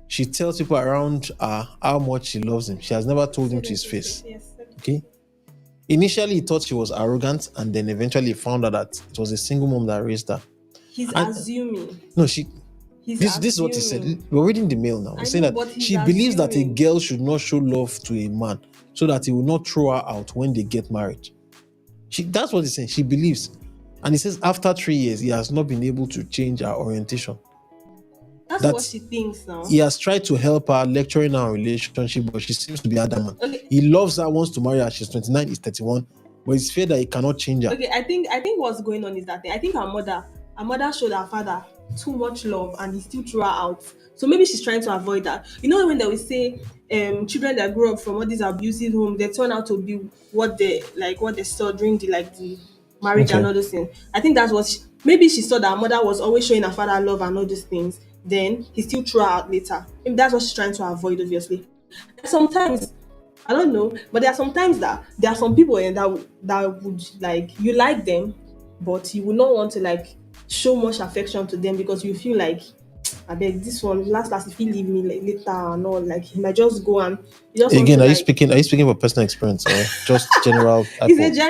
she tells people around her how much she loves him, she has never told him to his face.
Yes.
Okay. Initially, he thought she was arrogant, and then eventually found out that it was a single mom that raised her.
He's assuming.
No, this is what he said. We're reading the mail now. He's saying that she believes that a girl should not show love to a man so that he will not throw her out when they get married. That's what he's saying. She believes. And he says after 3 years, he has not been able to change her orientation.
That's what she thinks now.
He has tried to help her, lecturing her relationship, but she seems to be adamant.
Okay.
He loves her, wants to marry her. She's 29, he's 31, but it's fear that he cannot change her.
Okay, I think what's going on is that I think her mother showed her father too much love and he still threw her out. So maybe she's trying to avoid that. You know, when they will say children that grew up from all these abusive homes, they turn out to be what they saw during the marriage and all those things. I think that's what maybe she saw that her mother was always showing her father love and all those things. Then he still threw her out later. Maybe that's what she's trying to avoid, obviously. Sometimes, I don't know, but there are sometimes that there are some people that would like, you like them, but you would not want to like show much affection to them because you feel like, I beg this one last if he leave me like, later and all, like he might just go and
again. Are you speaking from personal experience or just general?
It's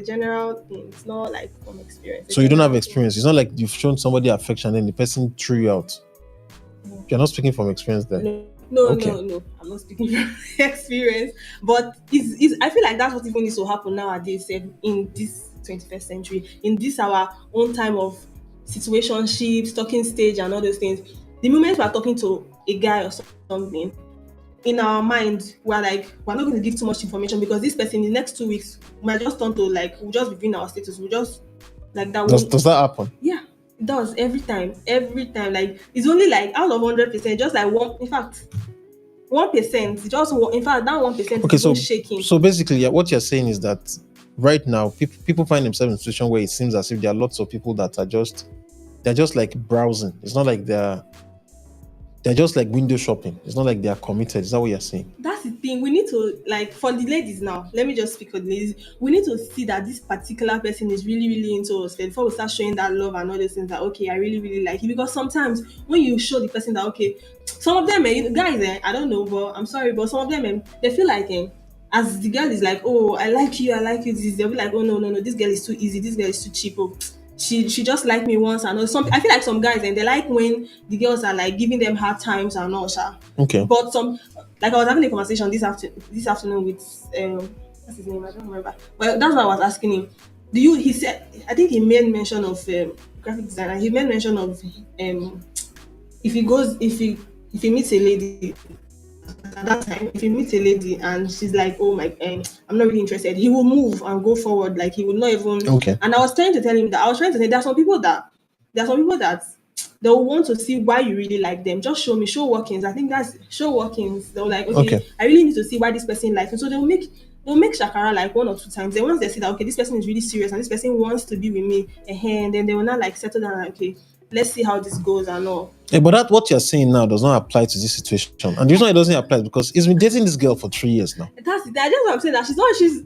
a general thing. It's not like from experience.
So you don't have experience. It's not like you've shown somebody affection and the person threw you out. No. You're not speaking from experience there.
No. I'm not speaking from experience. But I feel like that's what even needs to happen nowadays in this 21st century, in this our own time of situationships, talking stage and all those things. The moment we're talking to a guy or something, in our mind, we're not going to give too much information because this person in the next 2 weeks might just turn to we'll just be viewing our status. We'll just like that.
Does that happen?
Yeah, it does every time. Like it's only like out of 100%, just like 1%. Just in fact, that 1% is shaking.
So basically, what you're saying is that right now, people find themselves in a situation where it seems as if there are lots of people that they're just like browsing. It's not like they're just like window shopping. It's not like they are committed. Is that what you're saying?
That's the thing. We need to, like, for the ladies now, let me just speak for the ladies. We need to see that this particular person is really, really into us before we start showing that love and all those things that, okay, I really, really like you. Because sometimes when you show the person that, okay, some of them, guys, I don't know, but I'm sorry, but some of them, they feel like, as the girl is like, oh, I like you, they'll be like, oh, no, this girl is too easy, this girl is too cheap. Oh, she just liked me once and all. I feel like some guys and they like when the girls are like giving them hard times and all, sha.
Okay.
But like I was having a conversation this afternoon with what's his name? I don't remember. But that's what I was asking him. He said, I think he made mention of graphic designer. He made mention of if he meets a lady at that time, if he meets a lady and she's like, oh my, I'm not really interested, he will move and go forward. Like he would not even.
Okay.
And I was trying to tell him that there are some people that they'll want to see why you really like them. Just show workings. I think that's show workings. They'll like, okay, I really need to see why this person likes me. So they'll make shakara like 1 or 2 times. Then once they see that, okay, this person is really serious and this person wants to be with me, and then they will not like settle down like, okay, let's see how this goes and all.
Yeah, but what you're saying now does not apply to this situation. And the reason why it doesn't apply is because he's been dating this girl for 3 years now.
That's what I'm saying. That she's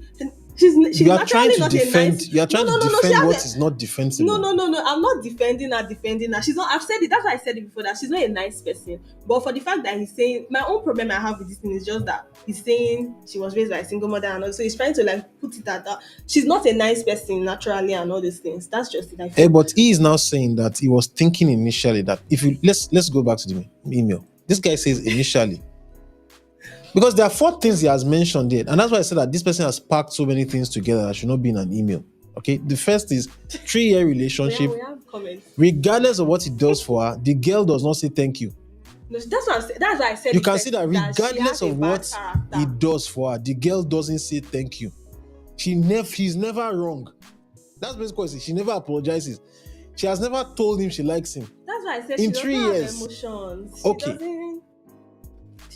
you are trying to defend.
Nice,
you are trying to defend what is not defensible.
No. I'm not defending her. She's not. I've said it. That's why I said it before. That she's not a nice person. But for the fact that he's saying, my own problem I have with this thing is just that he's saying she was raised by a single mother and all. So he's trying to like put it at that she's not a nice person naturally and all these things. That's just it.
But he is now saying that he was thinking initially that if you let's go back to the email. This guy says initially. Because there are 4 things he has mentioned there. And that's why I said that this person has packed so many things together that should not be in an email. Okay? The first is 3-year relationship.
We have comments.
Regardless of what he does for her, the girl does not say thank you.
No, that's why I said
you can see that regardless of what
character.
he does for her, the girl doesn't say thank you. She's never wrong. That's basically what she never apologizes. She has never told him she likes him.
That's why I said
in
she
3
doesn't
years.
have emotions.
Okay.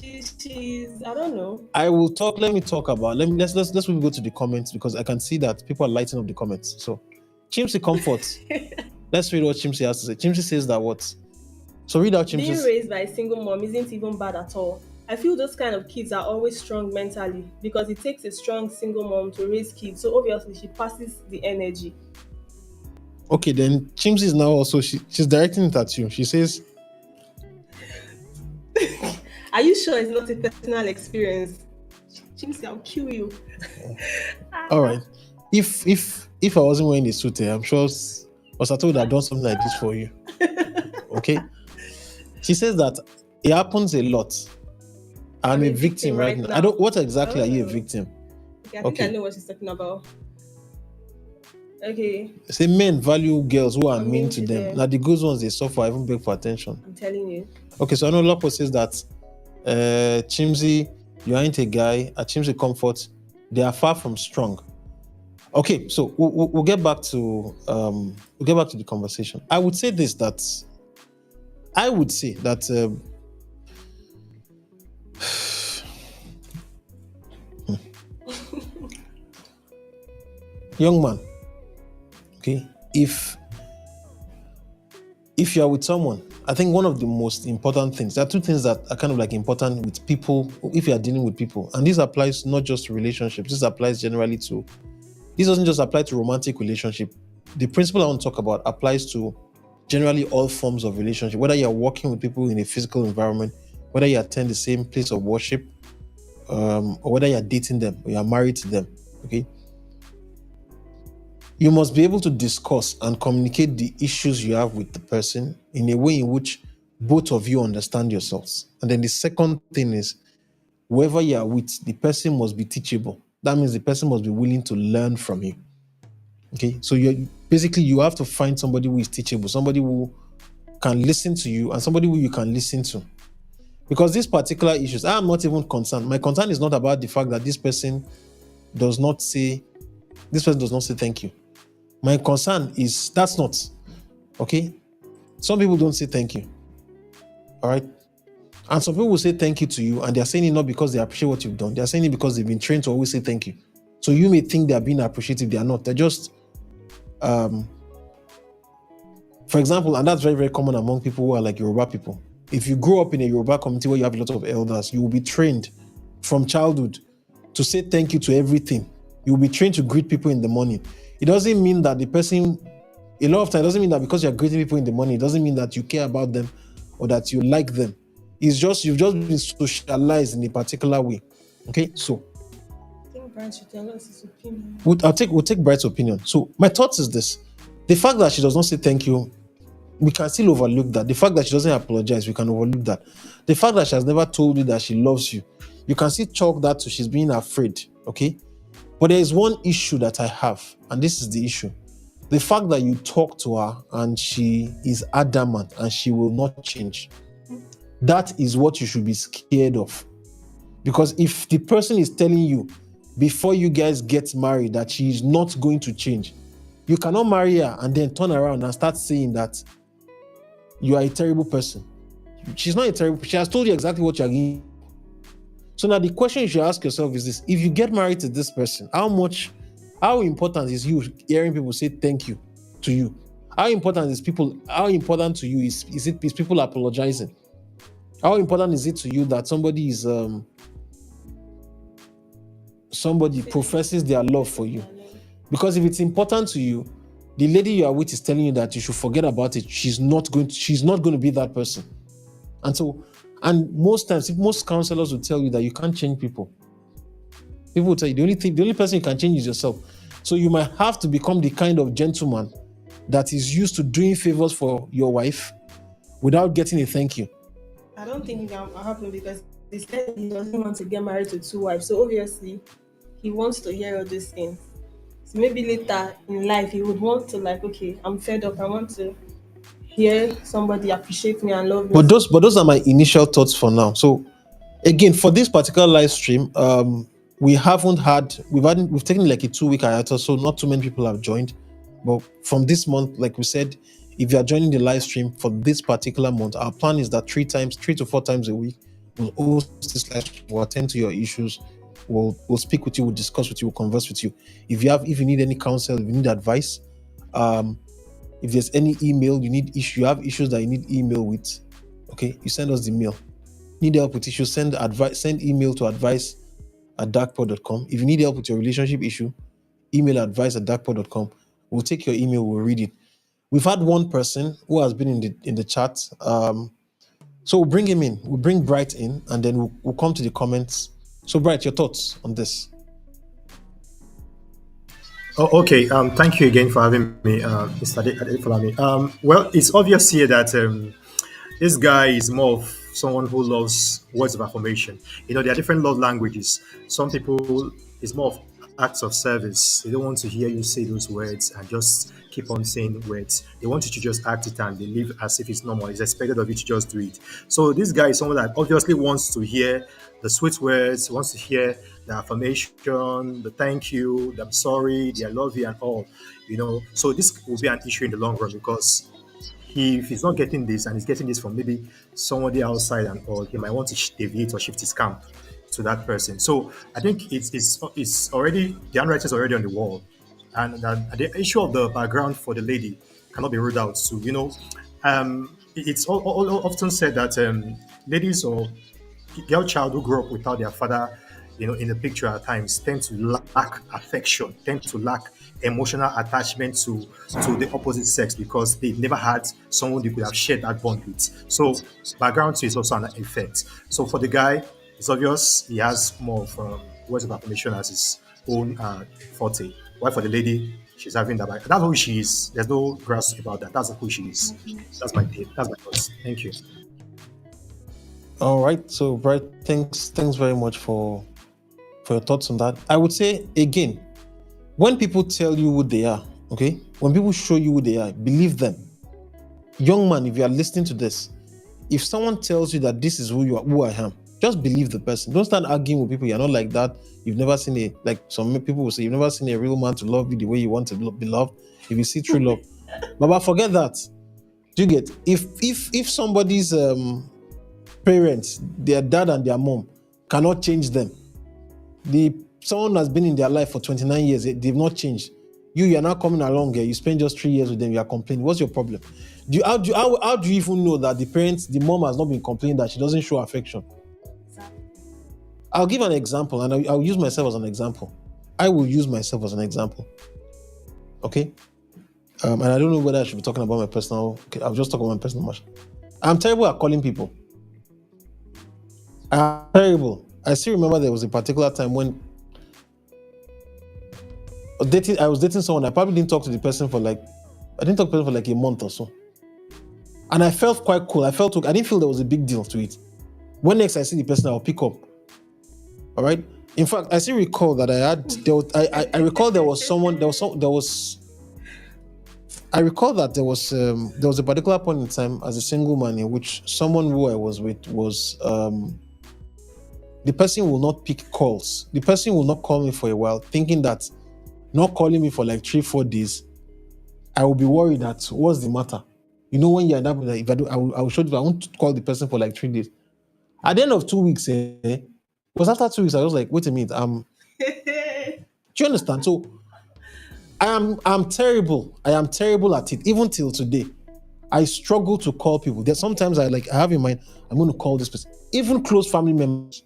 She's I don't know.
I will talk. Let's go to the comments because I can see that people are lighting up the comments. So, Chimsy Comfort. Let's read what Chimsy has to say. Chimsy says that what? So read out Chimsy.
Being raised by a single mom isn't even bad at all. I feel those kind of kids are always strong mentally because it takes a strong single mom to raise kids. So obviously she passes the energy.
Okay, then Chimsy is now also she's directing it at you. She says,
are you sure it's not a personal experience? Chimsy, I'll kill you.
All right. If I wasn't wearing a suit, I'm sure Osato would have done something like this for you. Okay. She says that it happens a lot. I'm a victim right now. I don't. What exactly are you a victim?
Okay, I think I know what she's talking about. Okay.
Say men value girls who are mean to them. Now the good ones they suffer, even beg for attention.
I'm telling you.
Okay, so I know Lapo says that Chimsy, you ain't a guy. At Chimsy Comfort, they are far from strong. Okay, so we'll get back to the conversation. I would say that young man, okay, if you are with someone, I think one of the most important things, there are 2 things that are kind of like important with people if you are dealing with people, and this applies not just to relationships, this doesn't just apply to romantic relationship. The principle I want to talk about applies to generally all forms of relationship, whether you're working with people in a physical environment, whether you attend the same place of worship, or whether you're dating them or you're married to them, okay? You must be able to discuss and communicate the issues you have with the person in a way in which both of you understand yourselves. And then the second thing is, whoever you are with, the person must be teachable. That means the person must be willing to learn from you. Okay, so you have to find somebody who is teachable, somebody who can listen to you, and somebody who you can listen to. Because these particular issues, I am not even concerned. My concern is not about the fact that this person does not say thank you. My concern is that's not okay. Some people don't say thank you. All right. And some people will say thank you to you, and they're saying it not because they appreciate what you've done. They're saying it because they've been trained to always say thank you. So you may think they're being appreciative, they are not. They're just, for example, and that's very, very common among people who are like Yoruba people. If you grow up in a Yoruba community where you have a lot of elders, you will be trained from childhood to say thank you to everything. You will be trained to greet people in the morning. It doesn't mean that the person, a lot of times, it doesn't mean that because you're greeting people in the morning, it doesn't mean that you care about them or that you like them. It's just, you've just been socialized in a particular way. Okay, so
I think Brian should tell us his opinion.
We'll take Bright's opinion. So my thoughts is this. The fact that she does not say thank you, we can still overlook that. The fact that she doesn't apologize, we can overlook that. The fact that she has never told you that she loves you, you can still chalk that to she's being afraid, okay? But there is one issue that I have, and this is the issue. The fact that you talk to her and she is adamant and she will not change, that is what you should be scared of. Because if the person is telling you before you guys get married that she is not going to change, you cannot marry her and then turn around and start saying that you are a terrible person. She's not a terrible, she has told you exactly what you're getting. So now the question you should ask yourself is this: if you get married to this person, how important is you hearing people say thank you to you? How important to you is people apologizing? How important is it to you that somebody professes their love for you? Because if it's important to you, the lady you are with is telling you that you should forget about it. She's not going to be that person. And most times, most counselors will tell you that you can't change people. People will tell you the only person you can change is yourself. So you might have to become the kind of gentleman that is used to doing favors for your wife without getting a thank you.
I don't think it can happen because he said he doesn't want to get married to 2 wives. So obviously, he wants to hear all these things. So maybe later in life, he would want to okay, I'm fed up. I want to hear somebody appreciate me and love me.
But those are my initial thoughts for now. So again, for this particular live stream, we've taken like a 2-week hiatus, so not too many people have joined. But from this month, like we said, if you are joining the live stream for this particular month, our plan is that 3 to 4 times a week, we'll host this live stream, we'll attend to your issues, we'll speak with you, we'll discuss with you, we'll converse with you. If you need any counsel, if you need advice, if there's any email you have issues that you need email with, okay, you send us the mail. Need help with issues, send email to advice@darkpore.com. If you need help with your relationship issue, email advice@darkpore.com. We'll take your email, we'll read it. We've had one person who has been in the chat. So we'll bring him in. We'll bring Bright in, and then we'll come to the comments. So Bright, your thoughts on this?
Oh, okay. Thank you again for having me, Mr. Adefolami. Well, it's obvious here that this guy is more of someone who loves words of affirmation. There are different love languages. Some people is more of acts of service. They don't want to hear you say those words and just keep on saying words. They want you to just act it and they live as if it's normal. It's expected of you to just do it. So this guy is someone that obviously wants to hear the sweet words, wants to hear the affirmation, the thank you, the I'm sorry, the I love you and all. So this will be an issue in the long run because if he's not getting this and he's getting this from maybe somebody outside and all, he might want to deviate or shift his camp to that person. So I think it's already, the handwriting is already on the wall, and the issue of the background for the lady cannot be ruled out. So it's often said that ladies or girl child who grew up without their father, in the picture at times tend to lack affection, tend to lack emotional attachment to the opposite sex because they never had someone they could have shared that bond with. So background too is also an effect. So for the guy, it's obvious he has more of words of affirmation as his own forte. While for the lady, she's having that. That's who she is. There's no grass about that. That's who she is. That's my take. That's my thoughts. Thank you.
All right. So Bright, thanks very much for your thoughts on that. I would say again, when people tell you who they are, okay, when people show you who they are, believe them. Young man, if you are listening to this, if someone tells you that this is who I am, just believe the person. Don't start arguing with people. You're not like that. You've never seen some people will say, you've never seen a real man to love you the way you want to be loved. If you see true love, but forget that. Do you get? If somebody's parents, their dad and their mom, cannot change them, someone has been in their life for 29 years, they've not changed. You're not coming along here. You spend just 3 years with them. You are complaining. What's your problem? How do you even know that the mom has not been complaining that she doesn't show affection? I'll give an example, and I'll use myself as an example. I will use myself as an example. Okay? And I don't know whether I should be talking about my personal... Okay, I'll just talk about my personal matter. I'm terrible at calling people. I'm terrible. I still remember there was a particular time when I was dating someone. I probably didn't talk to the person for like I didn't talk to the person for like a month or so. And I felt quite cool. I didn't feel there was a big deal to it. When next I see the person, I'll pick up. All right. In fact, I still recall that I recall there was a particular point in time as a single man in which someone who I was with was the person will not pick calls. The person will not call me for a while, thinking that not calling me for like 3-4 days, I will be worried that what's the matter? You know, when you're that, like, if I do, I will show you. I won't call the person for like 3 days. At the end of 2 weeks, it was after 2 weeks, I was like, wait a minute, do you understand? So I'm terrible. I am terrible at it. Even till today, I struggle to call people. There's sometimes I have in mind, I'm going to call this person. Even close family members,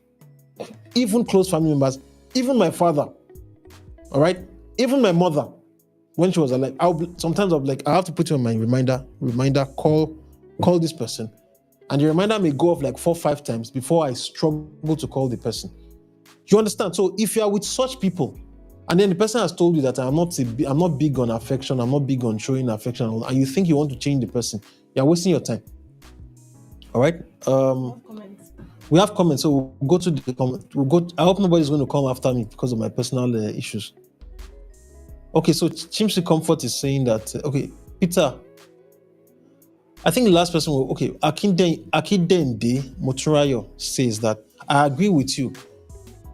even my father, all right? Even my mother, when she was alive, sometimes I'll be like, I have to put you on my reminder, call this person. And the reminder may go off like 4-5 times before I struggle to call the person. You understand? So if you are with such people, and then the person has told you that I'm not big on affection, I'm not big on showing affection, and you think you want to change the person, you're wasting your time. All right? We have comments, so we'll go to the comment. I hope nobody's going to come after me because of my personal issues. Okay, so Chimsi Comfort is saying that, okay, Peter, I think the last person Akidende Moturayo says that, I agree with you.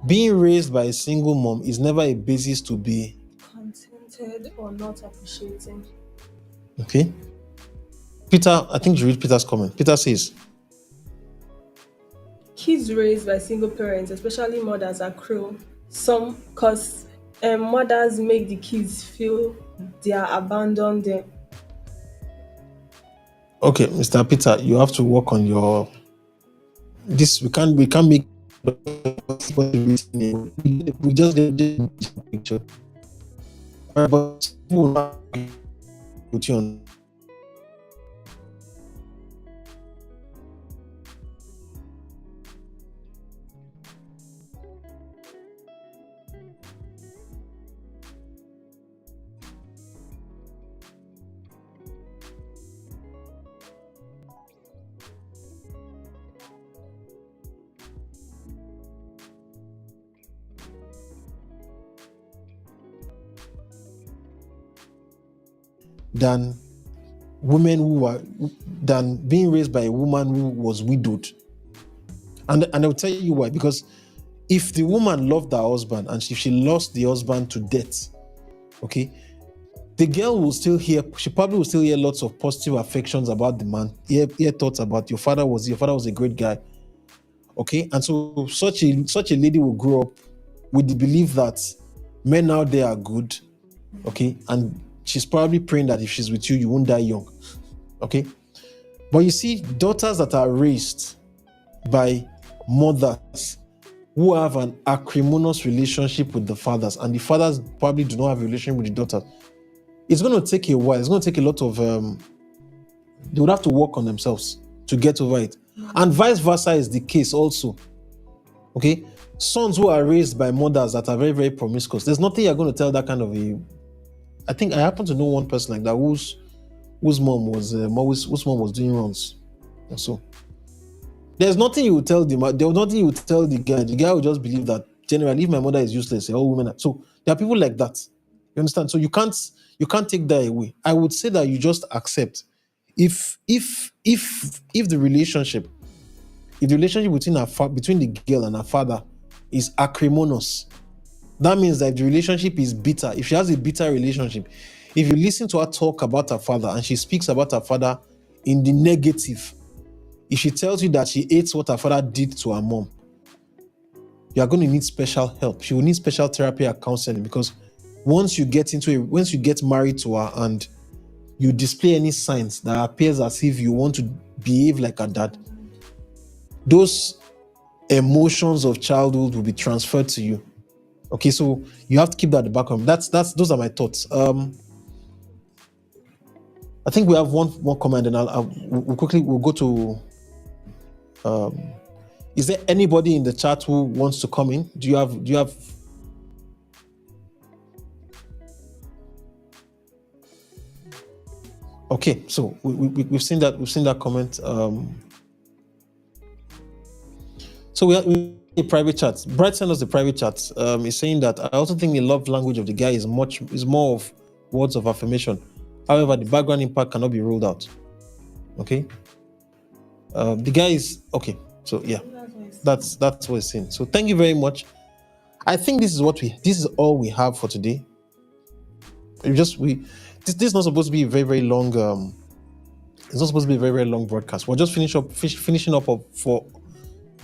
Being raised by a single mom is never a basis to be
contented or not appreciating.
Okay. Peter, I think you read Peter's comment. Peter says,
kids raised by single parents, especially mothers, are cruel. Some cause mothers make the kids feel they are abandoned them.
Okay, Mr. Peter, you have to work on your this. We can't make we just get the picture. But put you on. Than being raised by a woman who was widowed. And I'll tell you why. Because if the woman loved her husband and if she lost the husband to death, okay, the girl will still hear, she probably will still hear lots of positive affections about the man, hear thoughts about your father was a great guy. Okay, and so such a lady will grow up with the belief that men out there are good, okay, and she's probably praying that if she's with you, you won't die young. Okay? But you see, daughters that are raised by mothers who have an acrimonious relationship with the fathers, and the fathers probably do not have a relationship with the daughters, it's going to take a while. It's going to take a lot of... they would have to work on themselves to get over it. And vice versa is the case also. Okay? Sons who are raised by mothers that are very, very promiscuous, there's nothing you're going to tell that kind of a... I think I happen to know one person like that whose mom was doing runs. So there's nothing you would tell the guy. The guy will just believe that generally, if my mother is useless, all women are. So there are people like that. You understand? So you can't take that away. I would say that you just accept. If the relationship between the girl and her father is acrimonious, that means that the relationship is bitter. If she has a bitter relationship, if you listen to her talk about her father and she speaks about her father in the negative, if she tells you that she hates what her father did to her mom, you are going to need special help. She will need special therapy or counseling, because once you get married to her and you display any signs that appears as if you want to behave like her dad, those emotions of childhood will be transferred to you. Okay, so you have to keep that at the back of them. Those are my thoughts. I think we have one more comment, and we'll go to. Is there anybody in the chat who wants to come in? Do you have? Okay, so we've seen that. We've seen that comment. So we a private chat. Brad sent us the private chat. He's saying that I also think the love language of the guy is more of words of affirmation. However, the background impact cannot be ruled out. Okay. The guy is okay. So yeah, that's what he's saying. So thank you very much. I think this is all we have for today. This is not supposed to be a very, very long. It's not supposed to be a very, very long broadcast. We're just finishing up for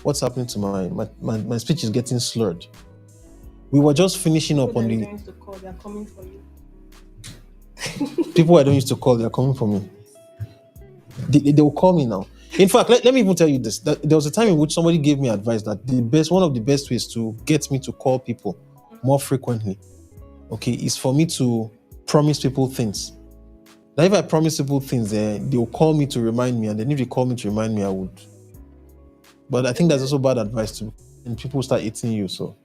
what's happening to my speech is getting slurred. We were just finishing up on the
They are coming for you.
people I don't used to call. They are coming for me. They will call me now. In fact, let me even tell you this. That there was a time in which somebody gave me advice that one of the best ways to get me to call people more frequently, okay, is for me to promise people things. Now, if I promise people things, they will call me to remind me, and then if they call me to remind me, I would. But I think that's also bad advice too, and people start eating you. So.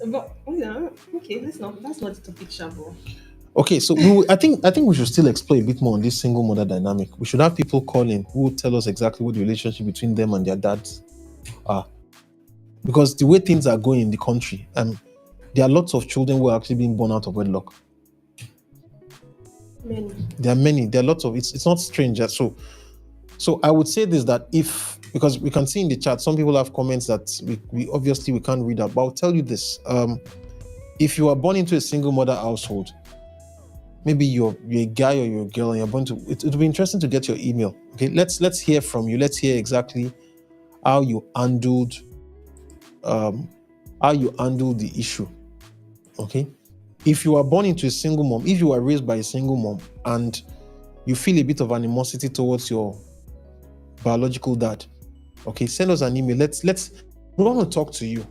But yeah, okay, that's not the topic, Shabo.
Okay, so I think we should still explore a bit more on this single mother dynamic. We should have people call in who will tell us exactly what the relationship between them and their dads are. Because the way things are going in the country, there are lots of children who are actually being born out of wedlock. There are many. There are lots of it's not strange. So I would say this, that because we can see in the chat, some people have comments that we obviously we can't read out, but I'll tell you this. If you are born into a single mother household, maybe you're a guy or you're a girl and you're born to, it'll be interesting to get your email. Okay, let's hear from you. Let's hear exactly how you handled the issue. Okay, if you are born into a single mom, if you are raised by a single mom and you feel a bit of animosity towards your biological dad, okay, send us an email. We want to talk to you.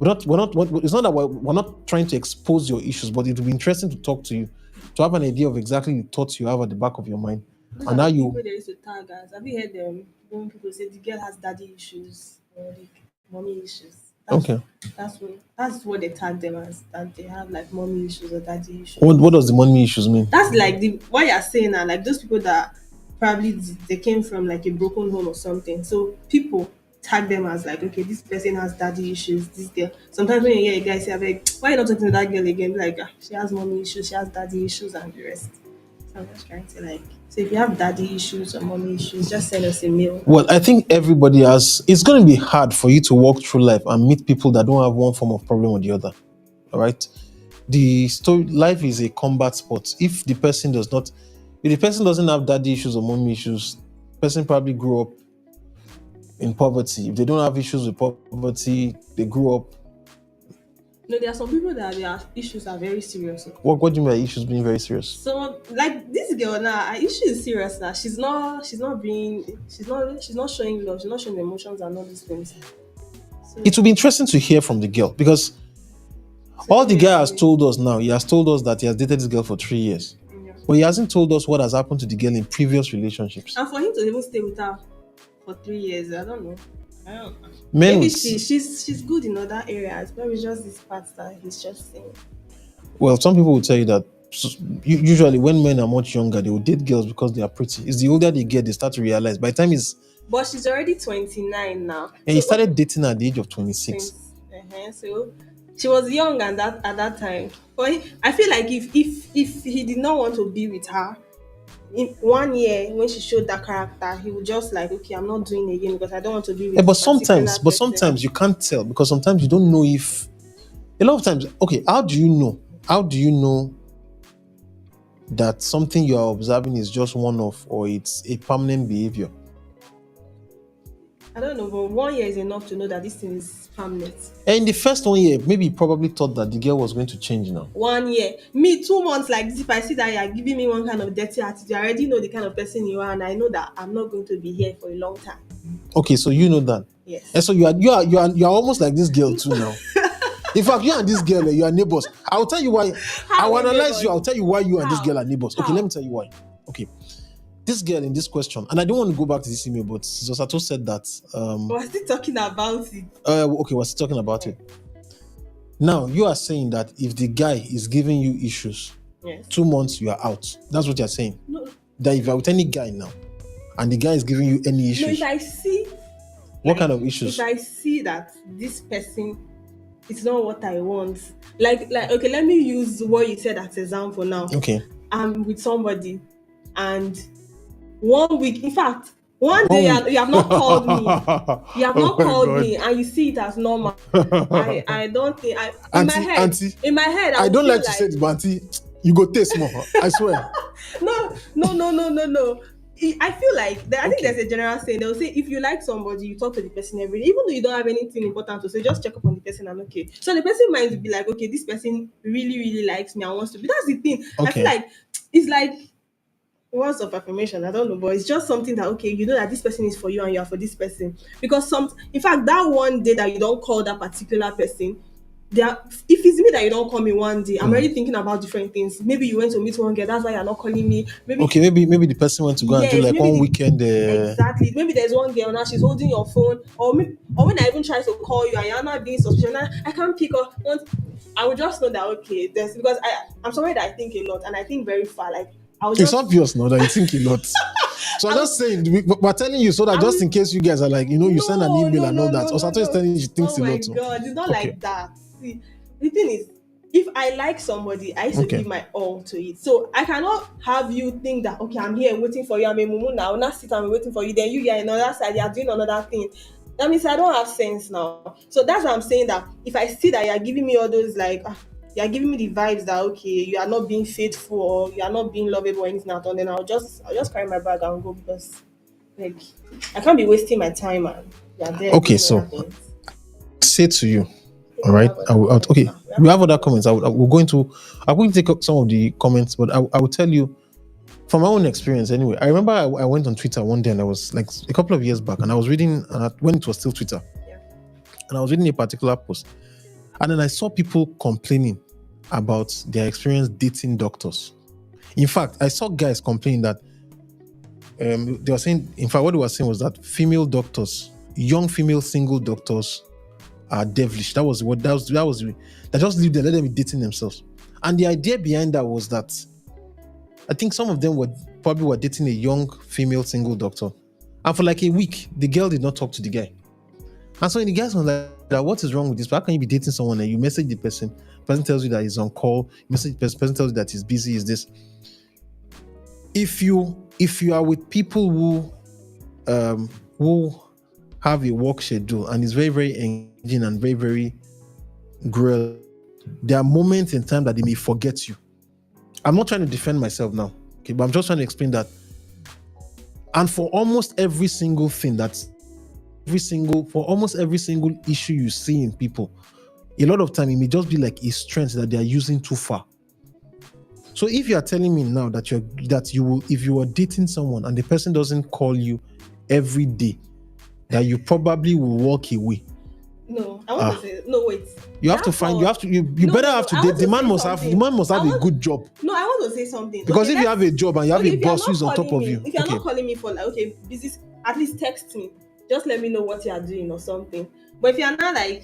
It's not that we're not trying to expose your issues, but it will be interesting to talk to you, to have an idea of exactly the thoughts you have at the back of your mind.
Those
and
are
how
the
you
people they used to tag us. Have you heard them when people say the girl has daddy issues or the mommy issues? That's what they tag them as, that they have like mommy issues or daddy issues.
what does the mommy issues mean?
That's like what you're saying now, like those people that probably they came from like a broken home or something. So people tag them as like, okay, this person has daddy issues, this girl. Sometimes when you hear a guy say, like, why are you not talking to that girl again? Be like, she has mommy issues, she has daddy issues, and the rest. So I'm just trying to like, so if you have daddy issues or mommy issues, just send us a mail.
Well, I think everybody has. It's going to be hard for you to walk through life and meet people that don't have one form of problem or the other. All right. Life is a combat sport. If the person doesn't have daddy issues or mommy issues, the person probably grew up in poverty. If they don't have issues with poverty, they grew up.
No, there are some people that their issues are very serious.
What do you mean by issues being very serious?
So like this girl now, her issue is serious now. She's not showing love, she's not showing emotions and all these things. So,
it will be interesting to hear from the girl, because all the guy has told us now, he has told us that he has dated this girl for 3 years. Yeah. But he hasn't told us what has happened to the girl in previous relationships.
And for him to even stay with her for 3 years, I don't know.
Maybe
she's good in other areas, but it's just this part that he's just saying.
Well, some people will tell you that usually when men are much younger, they will date girls because they are pretty. It's the older they get, they start to realize. By the time
but she's already 29 now. And
he started dating at the age of 26.
So she was young at that time. But I feel like if he did not want to be with her, in 1 year when she showed that character, he would just like, okay, I'm not doing it again because I don't want to be with.
But sometimes you can't tell, because sometimes you don't know if. A lot of times, okay, how do you know? How do you know that something you are observing is just one-off or it's a permanent behavior?
I don't know, but 1 year is enough to know that this thing is permanent.
And in the first 1 year, maybe you probably thought that the girl was going to change now.
1 year. Me, 2 months like this, if I see that you are giving me one kind of dirty attitude, I already know the kind of person you are, and I know that I'm not going to be here for a long time.
Okay, so you know that.
Yes.
And so you are almost like this girl too now. In fact, you and this girl, you are neighbors. I will tell you why. I will analyze you. I'll tell you why you and this girl are neighbors. Okay, let me tell you why. Okay. This girl in this question, and I don't want to go back to this email, but Zosato said that.
Was he talking about it?
Okay, was he talking about it? Now, you are saying that if the guy is giving you issues,
Yes.
2 months, you are out. That's what you're saying.
No.
That if you're with any guy now, and the guy is giving you any
No,
issues,
if I see,
what kind of issues?
if I see that this person is not what I want, like okay, let me use what you said as example now.
Okay.
I'm with somebody, and 1 week, in fact, one day you have not called me. You have not called me, and you see it as normal. I don't think
Auntie,
in my head,
I don't like to say it, but auntie, you go taste more. I swear.
No. I feel like I think there's a general saying. They'll say if you like somebody, you talk to the person every day, even though you don't have anything important to say, just check up on the person and okay. So the person might be like, okay, this person really, really likes me and wants to be. That's the thing.
Okay.
I feel like it's like words of affirmation. I don't know, but it's just something that okay, you know that this person is for you and you are for this person. Because in fact, that one day that you don't call that particular person, if it's me that you don't call me one day, I'm already thinking about different things. Maybe you went to meet one girl, that's why you're not calling me. Maybe
maybe the person went to go and do like one weekend.
Exactly. Maybe there's one girl now, she's holding your phone, or when I even try to call you and you're not being suspicious, I can't pick up. I would just know that okay, because I'm somebody that I think a lot and I think very far. Like
it's obvious now that you think a lot. So I'm just saying, we're telling you so that just in case you guys are like, you send an email and all that. Osato is telling you she thinks a lot.
Oh my God, it's not like that. See, the thing is, if I like somebody, I used to give my all to it. So I cannot have you think that okay, I'm here waiting for you. I'm a mumu now. I'll not sit and waiting for you. Then you are another side. You're doing another thing. That means I don't have sense now. So that's why I'm saying that if I see that you're giving me all those like. You're giving me the vibes that okay, you are not being faithful or you are not being lovable or anything at all, then I'll just carry my bag and go because like I can't be wasting my time and you're there.
Okay, so say to you, all right. Okay, we have other comments. I'm going to take up some of the comments, but I will tell you from my own experience anyway. I remember I went on Twitter one day and I was like a couple of years back and I was reading when it was still Twitter, and I was reading a particular post, and then I saw people complaining about their experience dating doctors. In fact, I saw guys complaining that they were saying, in fact, what they were saying was that female doctors, young female single doctors, are devilish. That just leave them, let them be dating themselves. And the idea behind that was that I think some of them were dating a young female single doctor, and for like a week, the girl did not talk to the guy. And so the guys were like, what is wrong with this? How can you be dating someone and you message the person tells you that he's on call, person tells you that he's busy, is this? If you are with people who have a work schedule and is very, very engaging and very, very gruel, there are moments in time that they may forget you. I'm not trying to defend myself now, okay, but I'm just trying to explain that. And for almost every single thing for almost every single issue you see in people, a lot of time it may just be like a strength that they are using too far. So if you are telling me now that you will, if you are dating someone and the person doesn't call you every day, that you probably will walk away.
No, I want to say no. Wait.
You better have to date. The man must have a good job.
No, I want to say something.
Because if you have a job and you have a boss who's on top of you,
if you're not calling me for like busy, at least text me. Just let me know what you are doing or something. But if you're not like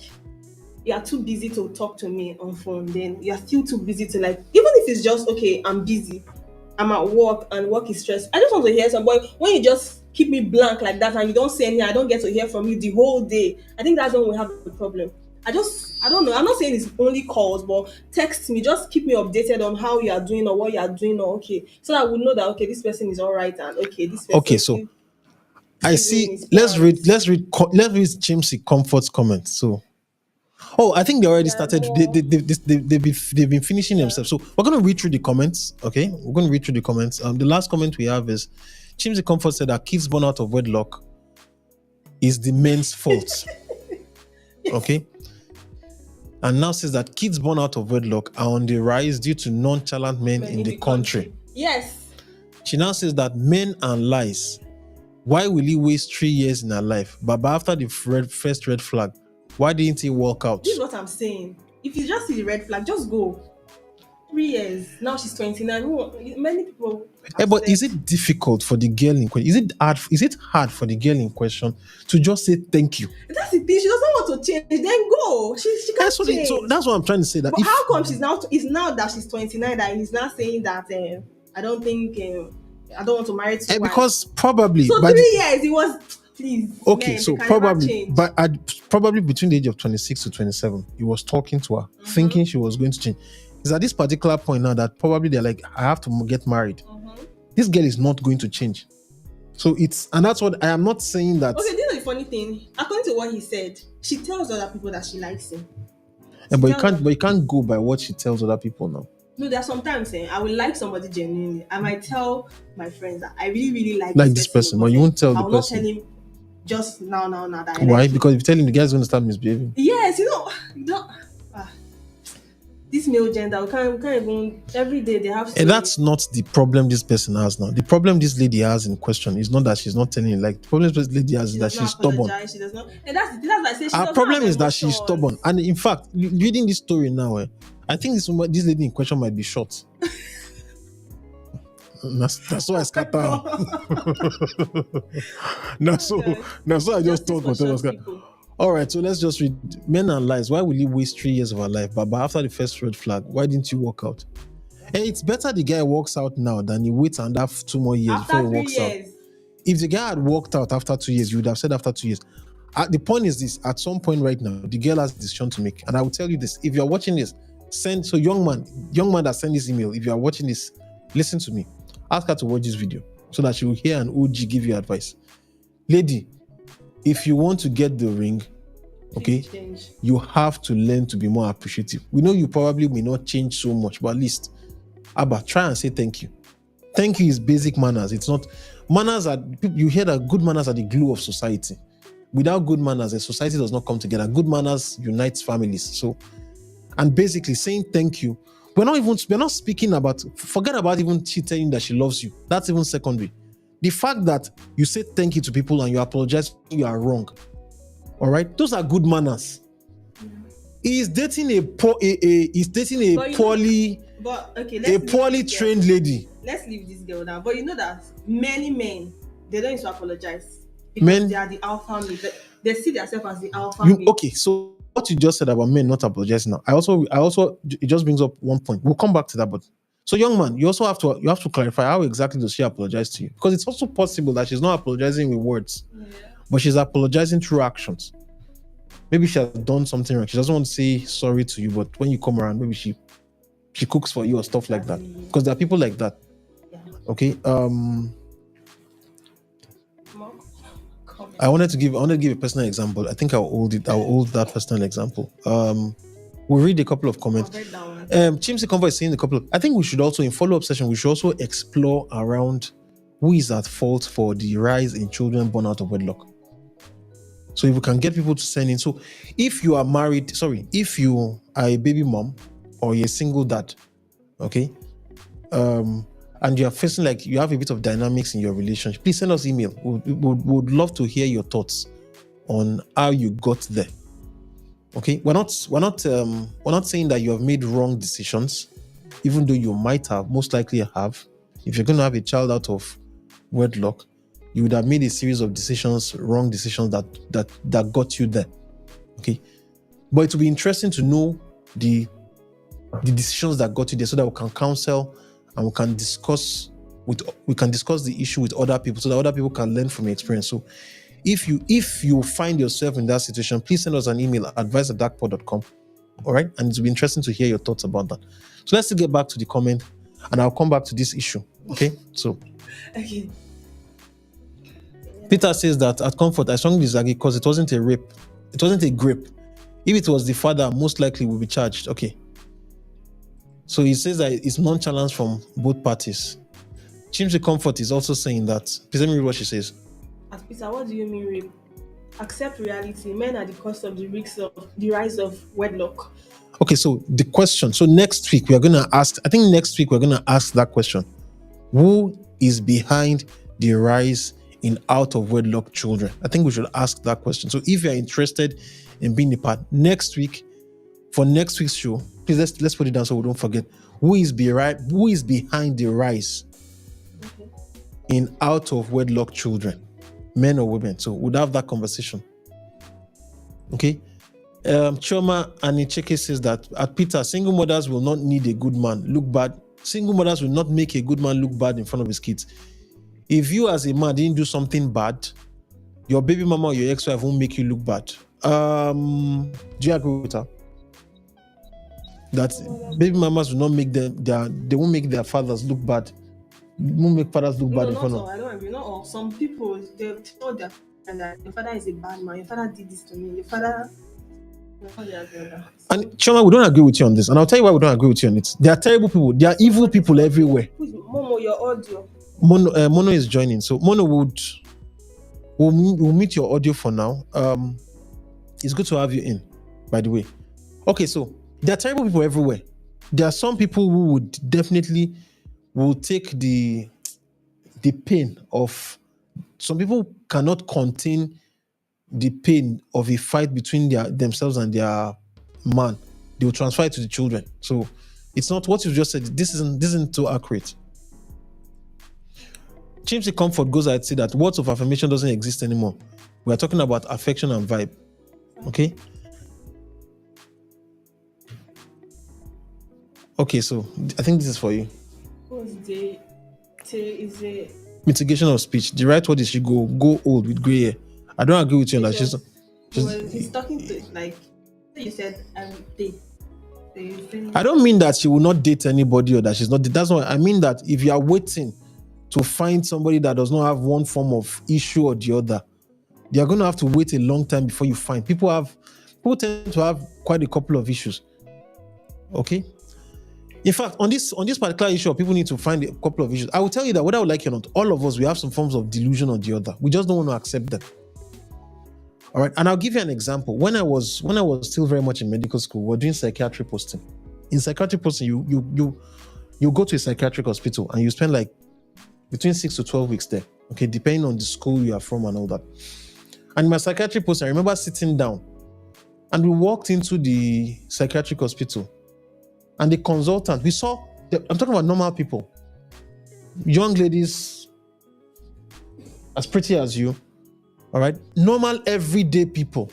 you are too busy to talk to me on phone, then you're still too busy to like, even if it's just okay, I'm busy, I'm at work and work is stressful. I just want to hear something. But when you just keep me blank like that and you don't say anything, I don't get to hear from you the whole day, I think that's when we have the problem. I don't know. I'm not saying it's only calls, but text me. Just keep me updated on how you are doing or what you are doing or okay. So I would know that okay, this person is all right and okay, this person.
Okay, so I see. Let's read Chimsy Comfort's comment. So, I think they already started. They've been finishing themselves. So we're going to read through the comments. Okay, we're going to read through the comments. The last comment we have is Chimsy Comfort said that kids born out of wedlock is the men's fault. Okay, and now says that kids born out of wedlock are on the rise due to nonchalant men in the country.
Yes.
She now says that men and lies. Why will he waste 3 years in her life? But after the first red flag, why didn't he walk out?
This is what I'm saying. If you just see the red flag, just go. 3 years. Now she's 29. Many people.
But is it difficult for the girl in question? Is it hard for the girl in question to just say thank you?
That's the thing. She doesn't want to change. Then go. She can't change.
So that's what I'm trying to say. That
But how come she's now? It's now that she's 29 that he's now saying that I don't think I don't want to marry two wives.
Because probably
so 3 years it was. Please.
Okay,
men,
so probably between the age of 26 to 27, he was talking to her, thinking she was going to change. It's at this particular point now that probably they're like, I have to get married. This girl is not going to change. So and that's what I am not saying that.
Okay, this is the funny thing. According to what he said, she tells other people that she likes him.
But you can't go by what she tells other people now.
No, there are sometimes I will like somebody genuinely. I might tell my friends that I really, really like
this person, but you won't tell the person.
I will not tell him just now that I
Why?
like
Because if you tell him, the guy's going to start misbehaving.
Yes, you don't. This male gender, we can't even. Every day they have.
And that's not the problem this person has now. The problem this lady has in question is not that she's not telling you. Like, the problem this lady has is that she's stubborn.
She does not. And that's why I say she
Her problem is that she's stubborn. And in fact, reading this story now, I think this lady in question might be short. That's why I scatter. That's why I just thought whatever was going. All right, so let's just read. Men and lies. Why will you waste 3 years of our life? But after the first red flag, why didn't you walk out? And it's better the guy walks out now than he waits and have 2 more years before he walks out. If the guy had walked out after 2 years, you would have said after 2 years. The point is this: at some point right now, the girl has a decision to make. And I will tell you this: if you are watching this, young man that sent this email, if you are watching this, listen to me. Ask her to watch this video so that she will hear an OG give you advice. Lady, if you want to get the ring, okay, you have to learn to be more appreciative. We know you probably may not change so much, but at least, Abba, try and say thank you. Thank you is basic manners. It's not manners. You hear that good manners are the glue of society. Without good manners, a society does not come together. Good manners unites families. So, and basically saying thank you. We're not speaking about. Forget about even she telling that she loves you. That's even secondary. The fact that you say thank you to people and you apologize when you are wrong, all right, those are good manners. He's dating a poorly trained lady.
Let's leave this girl down. But you know that many men, they don't used to apologize because they are the alpha male. They see themselves as the alpha male.
Okay, so what you just said about men not apologizing now, I also it just brings up one point. We'll come back to that, but. So, young man, you also have to clarify how exactly does she apologize to you? Because it's also possible that she's not apologizing with words, but she's apologizing through actions. Maybe she has done something wrong. She doesn't want to say sorry to you, but when you come around, maybe she cooks for you or stuff like that. Because there are people like that. Okay. I wanted to give a personal example. I think I'll hold that personal example. We'll read a couple of comments. Chimsy Convo is saying I think we should also, in follow-up session, we should also explore around who is at fault for the rise in children born out of wedlock. So if we can get people to send in. So if you are if you are a baby mom or you're a single dad, okay, and you are facing like you have a bit of dynamics in your relationship, please send us email. We would love to hear your thoughts on how you got there. Okay, we're not saying that you have made wrong decisions, even though you might have, most likely have. If you're going to have a child out of wedlock, you would have made a series of wrong decisions that got you there. Okay, but it will be interesting to know the decisions that got you there, so that we can counsel and we can discuss the issue with other people, so that other people can learn from your experience. So if you find yourself in that situation, please send us an email at advice@darkpore.com. All right, and it will be interesting to hear your thoughts about that. So let's get back to the comment, and I'll come back to this issue. Okay, so
okay.
Peter says that at Comfort, I strongly disagree because it wasn't a rape, it wasn't a grape. If it was the father, most likely will be charged. Okay. So he says that it's non-challenge from both parties. Chimsy Comfort is also saying that. Please let me read what she says.
As Peter, what do you mean rape? Accept reality. Men are the cause of the rise of wedlock.
Okay, so the question. So next week we're going to ask. I think next week we're going to ask that question: who is behind the rise in out of wedlock children? I think we should ask that question. So if you're interested in being a part next week, for next week's show, please let's put it down so we don't forget. who is behind the rise in out of wedlock children, men or women. So we'd have that conversation. Okay. Choma Anicheke says that at Peter, single mothers will not need a good man look bad. Single mothers will not make a good man look bad in front of his kids. If you as a man didn't do something bad, your baby mama or your ex-wife won't make you look bad. Do you agree with her? That baby mamas will not make they won't make their fathers look bad. Won't make fathers look bad in front of.
I don't agree. Not all. Some people they tell their father that your father is a bad man. Your father did this to me. Your father.
And Choma, we don't agree with you on this, and I'll tell you why we don't agree with you on it. There are terrible people. There are evil people everywhere.
Momo, your audio.
Mono is joining, so Mono we'll meet your audio for now. It's good to have you in, by the way. Okay, so there are terrible people everywhere. There are some people who would definitely will take the pain of. Some people cannot contain the pain of a fight between themselves and their man. They will transfer it to the children. So it's not what you just said. This isn't too accurate. Chimsy Comfort goes ahead to say that words of affirmation doesn't exist anymore. We are talking about affection and vibe. Okay? Okay, so I think this is for you. Mitigation of speech. The right word is she go old with grey hair. I don't agree with you on that.
He's talking to, like you said,
I don't mean that she will not date anybody or that she's not. That's not. I mean that if you are waiting to find somebody that does not have one form of issue or the other, you are going to have to wait a long time before you find. People tend to have quite a couple of issues. Okay. In fact, on this particular issue, people need to find a couple of issues. I will tell you that whether I would like it or not, all of us, we have some forms of delusion or the other. We just don't want to accept them. All right, and I'll give you an example. When I was still very much in medical school, we were doing psychiatry posting. In psychiatry posting, you go to a psychiatric hospital and you spend like between 6 to 12 weeks there. Okay, depending on the school you are from and all that. And in my psychiatry posting, I remember sitting down, and we walked into the psychiatric hospital, and the consultant, I'm talking about normal people, young ladies as pretty as you. All right, normal everyday people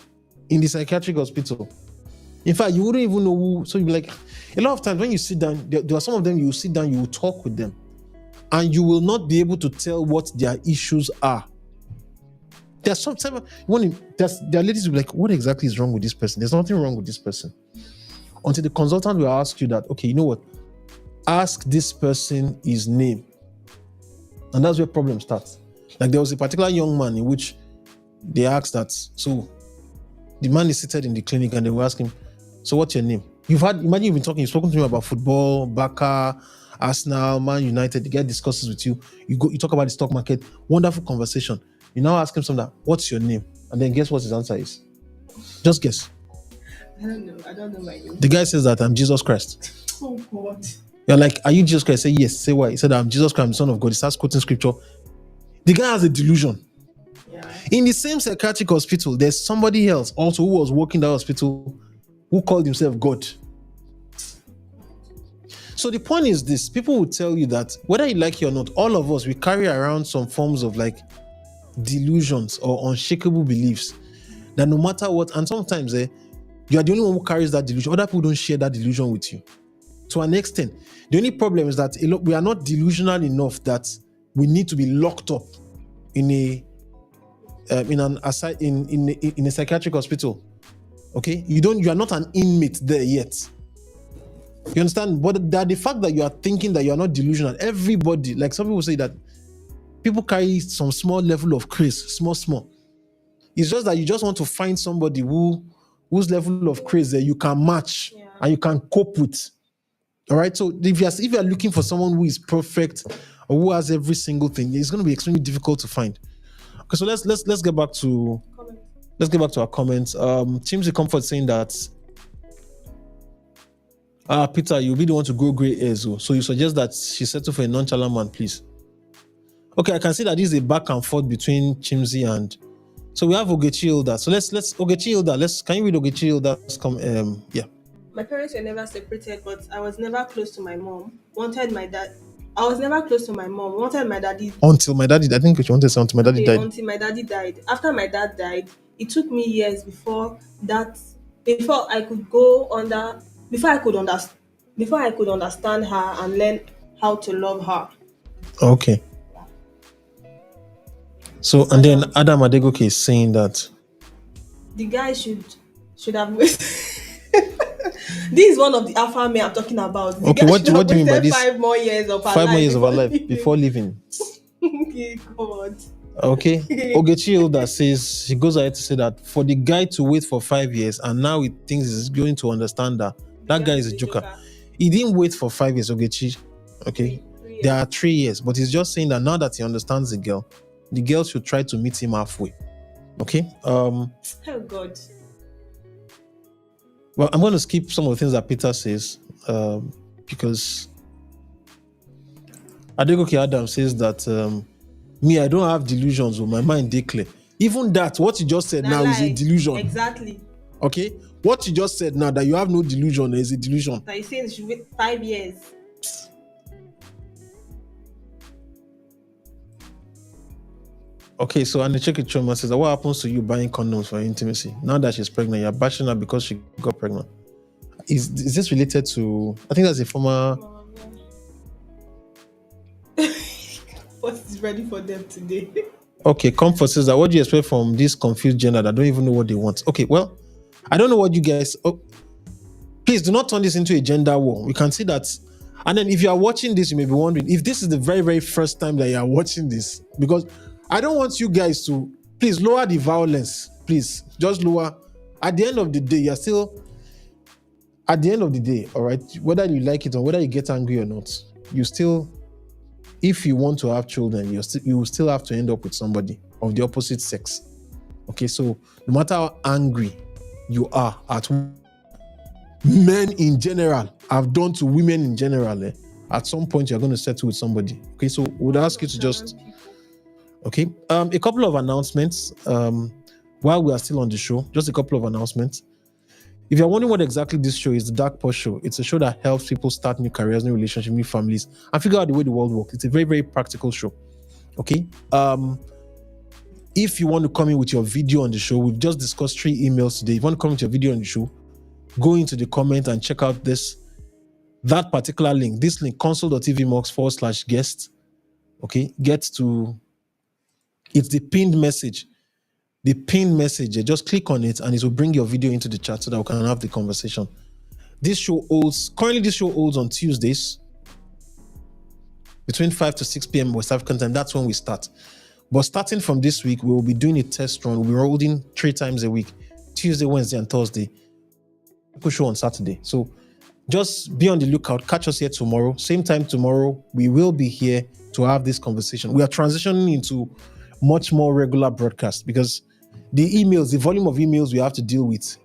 in the psychiatric hospital. In fact, you wouldn't even know who. So you'd be like, a lot of times when you sit down, there are some of them you sit down, you will talk with them, and you will not be able to tell what their issues are. There's some there are ladies who be like, what exactly is wrong with this person? There's nothing wrong with this person. Until the consultant will ask you that, okay, you know what? Ask this person his name. And that's where problem starts. Like there was a particular young man in which they asked that, so the man is seated in the clinic and they will ask him, so what's your name? Imagine you've spoken to him about football, Barca, Arsenal, Man United. The guy discusses with you. You talk about the stock market. Wonderful conversation. You now ask him something like, what's your name? And then guess what his answer is? Just guess.
I don't know my name.
The guy says that I'm Jesus Christ.
Oh God.
You're like, are you Jesus Christ? Say yes. Say why? He said, I'm Jesus Christ, I'm the Son of God. He starts quoting scripture. The guy has a delusion. Yeah. In the same psychiatric hospital, there's somebody else also who was working in that hospital who called himself God. So the point is this: people will tell you that whether you like it or not, all of us, we carry around some forms of like delusions or unshakable beliefs that no matter what, and sometimes you are the only one who carries that delusion. Other people don't share that delusion with you. To an extent, the only problem is that we are not delusional enough that we need to be locked up in a psychiatric hospital. Okay, you are not an inmate there yet. You understand? But the fact that you are thinking that you are not delusional, everybody, like some people say that people carry some small level of craze, small. It's just that you just want to find somebody whose level of craze you can match and you can cope with. All right. So if you are looking for someone who is perfect or who has every single thing, it's going to be extremely difficult to find. Okay. So let's get back to our comments. Chimsy Comfort saying that Peter, you'll be the one to grow grey hairs. So you suggest that she settle for a nonchalant man, please. Okay, I can see that this is a back and forth between Chimsy and. So we have Ogechi Hilda. So let's Ogechi Hilda. Can you read Ogechi Hilda's
My parents were never separated, but I was never close to my mom. Wanted my dad. I was never close to my mom. Wanted my daddy.
Until my daddy, I think you wanted to say until my daddy
Okay,
died.
until my daddy died. After my dad died, it took me years before I could go under, before I could understand her and learn how to love her.
Okay. So, and then Adam Adegoke is saying that
The guy should have waited. This is one of the alpha men I'm talking about. The
okay,
guy
what
should have
do you mean by
wasted
this?
5 more years of her
5 more
life
years of our
before
life
leaving.
before leaving.
Okay, God.
Okay. Ogechi Hilda says, she goes ahead to say that for the guy to wait for 5 years and now he thinks he's going to understand that guy is a joker. He didn't wait for 5 years, Ogechi. Okay. There are 3 years, but he's just saying that now that he understands the girl should try to meet him halfway. Okay.
Oh God.
Well, I'm going to skip some of the things that Peter says because Adegoke Adam says that me, I don't have delusions with my mind clear. Even that, what you just said now is a delusion.
Exactly.
Okay? What you just said now, that you have no delusion, is a delusion.
So you saying you should wait 5 years.
Okay, so Anicheke Choma says, what happens to you buying condoms for intimacy? Now that she's pregnant, you're bashing her because she got pregnant. Is this related to, I think that's a former...
What is ready for them today?
Okay, Comfort says that what do you expect from this confused gender that don't even know what they want? Okay, well, I don't know what you guys... Oh, please do not turn this into a gender war. We can see that. And then if you are watching this, you may be wondering if this is the very, very first time that you are watching this. Because I don't want you guys to... Please lower the violence. Please, just lower. At the end of the day, you're still... At the end of the day, all right, whether you like it or whether you get angry or not, you still... If you want to have children, you will still have to end up with somebody of the opposite sex. Okay, so no matter how angry you are at men in general, have done to women in general, at some point you're going to settle with somebody. Okay, so we'd ask you to just... Okay, a couple of announcements while we are still on the show. Just a couple of announcements. If you're wondering what exactly this show is, the Darkpore Show, it's a show that helps people start new careers, new relationships, new families, and figure out the way the world works. It's a very, very practical show. Okay? If you want to come in with your video on the show, we've just discussed 3 emails today. If you want to come with your video on the show, go into the comment and check out that particular link. This link, console.tv/guest. Okay? It's the pinned message. The pinned message, just click on it and it will bring your video into the chat so that we can have the conversation. This show holds on Tuesdays between 5 to 6 p.m. West African time. That's when we start. But starting from this week, we will be doing a test run. We'll be holding 3 times a week, Tuesday, Wednesday, and Thursday. Show on Saturday. So just be on the lookout. Catch us here tomorrow. Same time tomorrow. We will be here to have this conversation. We are transitioning into much more regular broadcast because the volume of emails we have to deal with,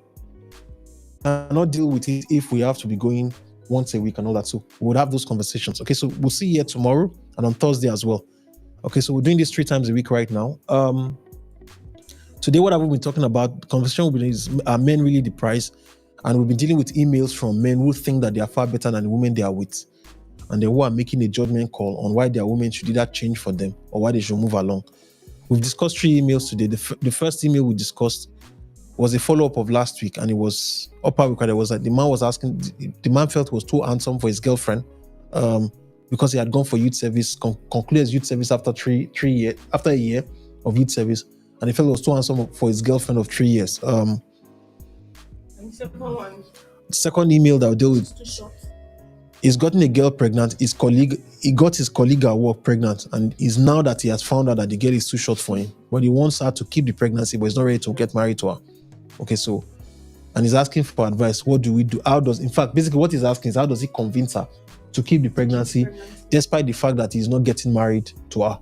cannot deal with it if we have to be going once a week and all that. So we'll have those conversations. Okay, so we'll see you here tomorrow and on Thursday as well. Okay, so we're doing this 3 times a week right now. Today, what have we been talking about? The conversation is, are men really the prize? And we've been dealing with emails from men who think that they are far better than the women they are with, and they who are making a judgment call on why their women should either change for them or why they should move along. We've discussed 3 emails today. The first email we discussed was a follow-up of last week, and it was upper week. There was like the man felt he was too handsome for his girlfriend because he had gone for youth service, concluded his youth service after a year of youth service, and he felt he was too handsome for his girlfriend of 3 years. The second email that we deal with, he's gotten a girl pregnant. He got his colleague at work pregnant, and is now that he has found out that the girl is too short for him. But he wants her to keep the pregnancy, but he's not ready to get married to her. Okay, so, and he's asking for advice. What do we do? Basically what he's asking is how does he convince her to keep the pregnancy, despite the fact that he's not getting married to her?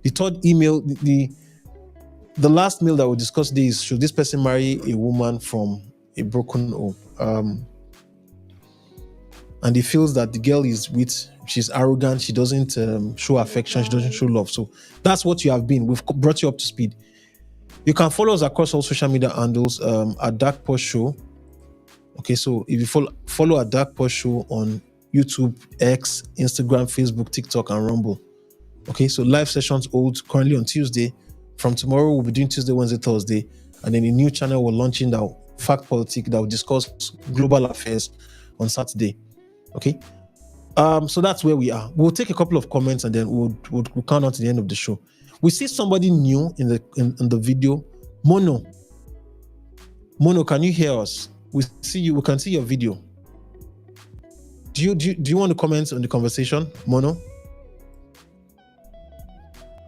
The third email, the last mail that we discussed today is, should this person marry a woman from a broken home? And he feels that the girl she's arrogant, she doesn't show affection, she doesn't show love. So that's what you have been. We've brought you up to speed. You can follow us across all social media handles at Darkpore Show Okay, so if you follow our Darkpore Show on YouTube, X, Instagram, Facebook, TikTok, and Rumble. Okay, so live sessions hold currently on Tuesday. From tomorrow, we'll be doing Tuesday, Wednesday, Thursday, and then a new channel we're launching that Fact Politic that will discuss global affairs on Saturday. Okay, so that's where we are. We'll take a couple of comments and then we'll count on to the end of the show. We see somebody new in the video. Mono, can you hear us? We see you. We can see your video. Do you want to comment on the conversation, Mono?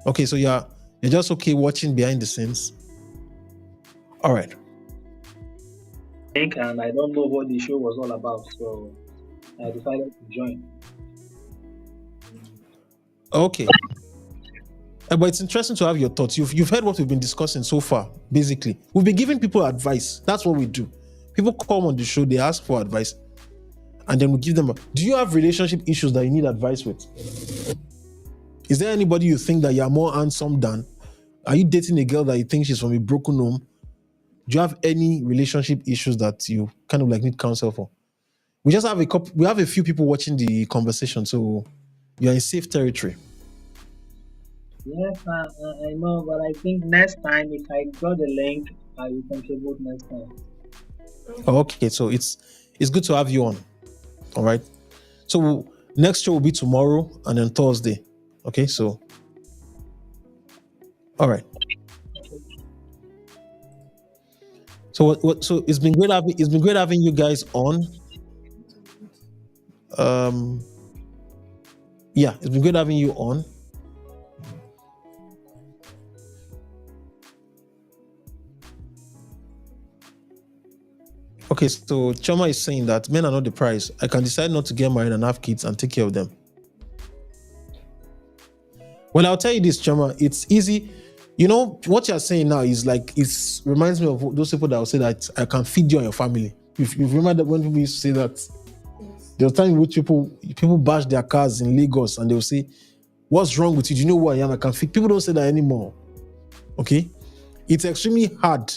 Okay, so you're just okay watching behind the scenes. All right.
And I don't know what the show was all about, so I decided to join.
Okay. But it's interesting to have your thoughts. You've heard what we've been discussing so far. Basically, we've been giving people advice. That's what we do. People come on the show, they ask for advice, and then we give them. Do you have relationship issues that you need advice with? Is there anybody you think that you're more handsome than? Are you dating a girl that you think she's from a broken home? Do you have any relationship issues that you kind of like need counsel for? We just have we have a few people watching the conversation, so you're in safe territory.
Yes, I know, but I think next time, if I got the link, I will contribute next time.
Okay, so it's good to have you on. All right. So next show will be tomorrow and then Thursday. Okay, so all right. So so it's been great having you guys on. Yeah, it's been great having you on. Okay, so Choma is saying that men are not the prize. I can decide not to get married and have kids and take care of them. Well, I'll tell you this, Choma, it's easy. You know, what you're saying now is like, it reminds me of those people that will say that I can feed you and your family. If you remember that when people used to say that, there was a time in which people bash their cars in Lagos and they'll say, what's wrong with you? Do you know who I am? I can feed. People don't say that anymore. Okay? It's extremely hard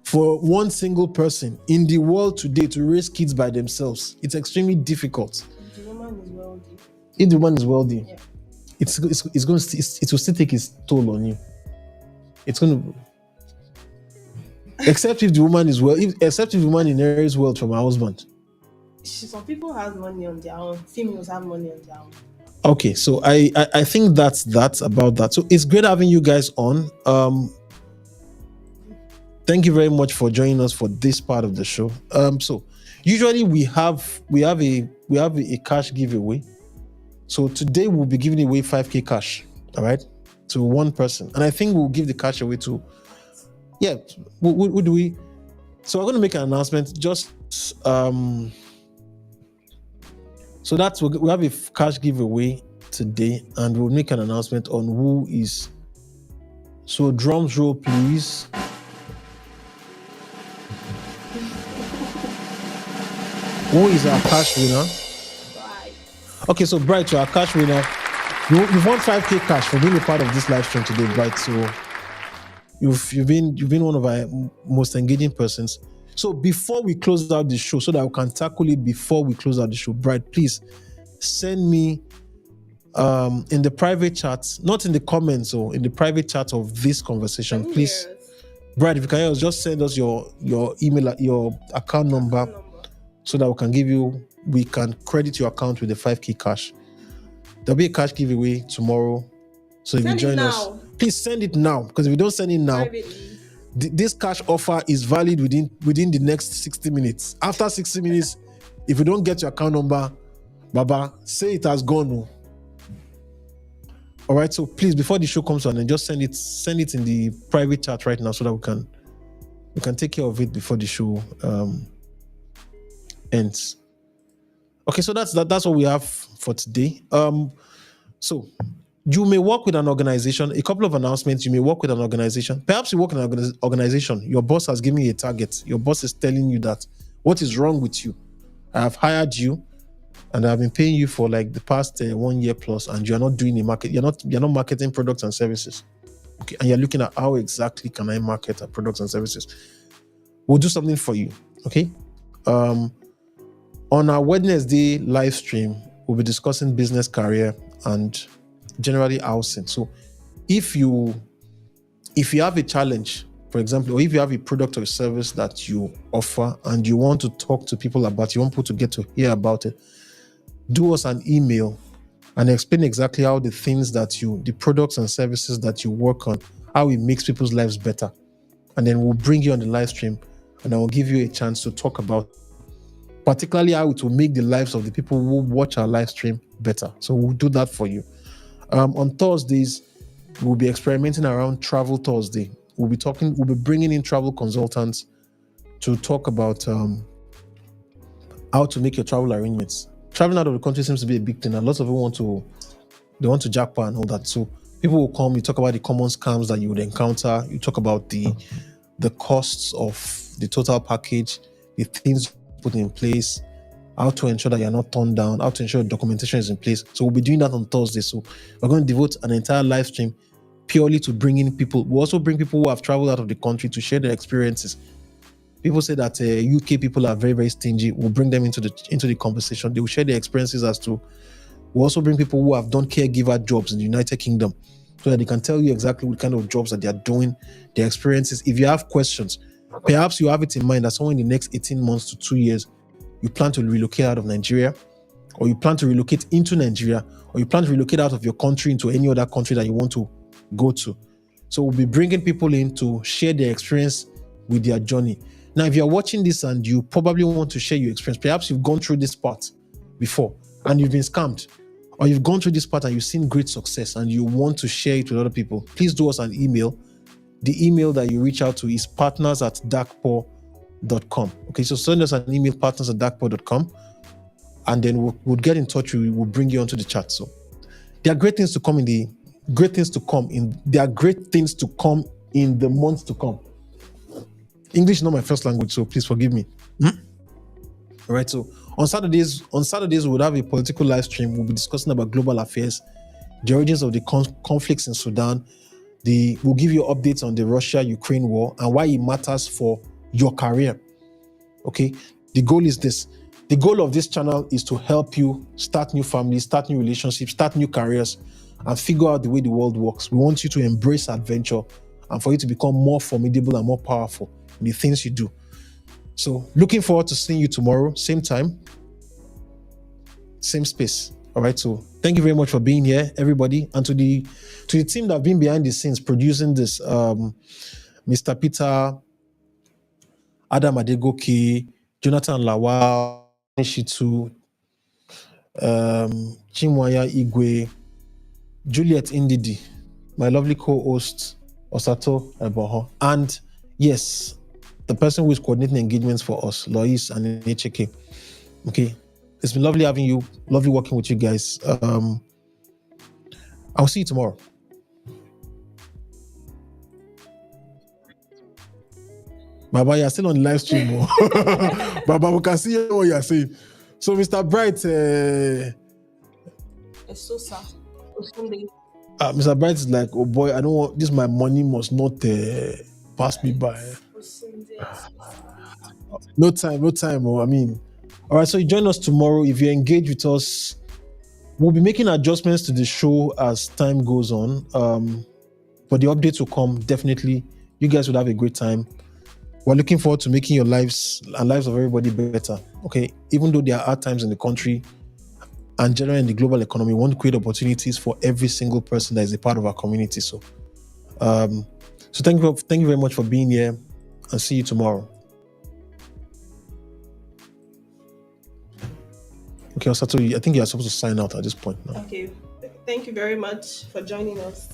for one single person in the world today to raise kids by themselves. It's extremely difficult.
The woman is wealthy.
If the woman is wealthy,
Yeah.
it will still take its toll on you. It's going to, except if the woman is except if the woman inherits wealth from her husband.
Some people have money on their own. Females have money on their own.
Okay, so I think that's about that. So it's great having you guys on. Thank you very much for joining us for this part of the show. So usually we have a cash giveaway. So today we'll be giving away 5K cash, all right, to one person, and I think we'll give the cash away to, who do we? So we're going to make an announcement. Just so that's we have a cash giveaway today, and we'll make an announcement on who is. So drums roll, please. Who is our cash winner? Okay, so Bright, you're our cash winner. You've won 5K cash for being a part of this live stream today, Bright. So you've been one of our most engaging persons. So before we close out the show, so that we can tackle it before we close out the show, Bright, please send me in the private chat, not in the comments or in the private chat of this conversation, please. Bright, if you can hear us, just send us your email, your account number, so that we can credit your account with the 5K cash. There'll be a cash giveaway tomorrow. So if you join us, please send it now. Because if you don't send it now, this cash offer is valid within the next 60 minutes. After 60 minutes, if you don't get your account number, Baba, say it has gone. All right. So please, before the show comes on, and just send it in the private chat right now, so that we can take care of it before the show ends. Okay, so that's what we have for today. So you may work with an organization. A couple of announcements. You may work with an organization. Perhaps you work in an organization. Your boss has given you a target. Your boss is telling you that what is wrong with you. I have hired you, and I've been paying you for like the past 1 year plus, and you're not doing a market. You're not marketing products and services. Okay, and you're looking at how exactly can I market our products and services. We'll do something for you. Okay. On our Wednesday live stream, we'll be discussing business, career, and generally housing. So if you have a challenge, for example, or if you have a product or a service that you offer and you want to talk to people about, you want people to get to hear about it, do us an email and explain exactly how the products and services that you work on, how it makes people's lives better. And then we'll bring you on the live stream and I will give you a chance to talk about particularly how it will make the lives of the people who watch our live stream better. So we'll do that for you. On Thursdays, we'll be experimenting around Travel Thursday. We'll be bringing in travel consultants to talk about how to make your travel arrangements. Traveling out of the country seems to be a big thing, and lots of people want to jackpot and all that. So people will come, you talk about the common scams that you would encounter, you talk about the costs of the total package, the things put in place, how to ensure that you're not turned down, how to ensure documentation is in place. So we'll be doing that on Thursday. So we're going to devote an entire live stream purely to bringing people. We'll also bring people who have traveled out of the country to share their experiences. People say that UK people are very, very stingy. We'll bring them into the conversation. They will share their experiences we'll also bring people who have done caregiver jobs in the United Kingdom so that they can tell you exactly what kind of jobs that they are doing, their experiences. If you have questions, perhaps you have it in mind that somewhere in the next 18 months to 2 years, you plan to relocate out of Nigeria, or you plan to relocate into Nigeria, or you plan to relocate out of your country into any other country that you want to go to. So we'll be bringing people in to share their experience with their journey. Now, if you're watching this and you probably want to share your experience, perhaps you've gone through this part before and you've been scammed, or you've gone through this part and you've seen great success and you want to share it with other people, please do us an email. The email that you reach out to is partners@darkpore.com. Okay, so send us an email, partners@darkpore.com, and then we'll get in touch with you. We'll bring you onto the chat. So there are great things to come in the months to come. English is not my first language, so please forgive me. All right, so on Saturdays we'll have a political live stream. We'll be discussing about global affairs, the origins of the conflicts in Sudan. We'll give you updates on the Russia-Ukraine war and why it matters for your career. Okay, the goal is this. The goal of this channel is to help you start new families, start new relationships, start new careers, and figure out the way the world works. We want you to embrace adventure and for you to become more formidable and more powerful in the things you do. So looking forward to seeing you tomorrow, same time, same space. All right, so thank you very much for being here, everybody, and to the team that have been behind the scenes producing this, Mr. Peter, Adam Adegoke, Jonathan Lawal, Shitu, Chimwaya Igwe, Juliet Indidi, my lovely co-host, Osato Eboho, and yes, the person who is coordinating engagements for us, Lois and HK. Okay, it's been lovely having you, lovely working with you guys. I'll see you tomorrow. Baba, you're still on the live stream. Baba, we can see what you're saying. So, Mr. Bright, Mr. Bright is like, oh boy, I don't want this. My money must not pass me by. No time. Oh, I mean, all right. So, you join us tomorrow. If you engage with us, we'll be making adjustments to the show as time goes on. But the updates will come definitely. You guys will have a great time. We're looking forward to making your lives and lives of everybody better. Okay, even though there are hard times in the country and generally in the global economy, we want to create opportunities for every single person that is a part of our community. So, thank you very much for being here, and see you tomorrow. Okay, Osato, I think you are supposed to sign out at this point now.
Okay, thank you very much for joining us.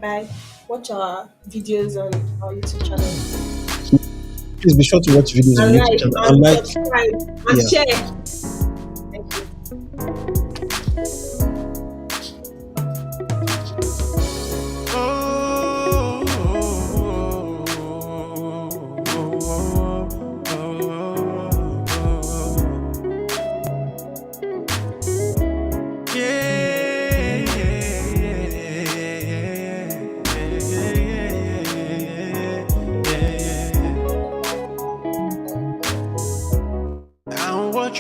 Bye. Watch our videos on our YouTube channel.
Please be sure to watch videos on YouTube channel and like,
subscribe, and share.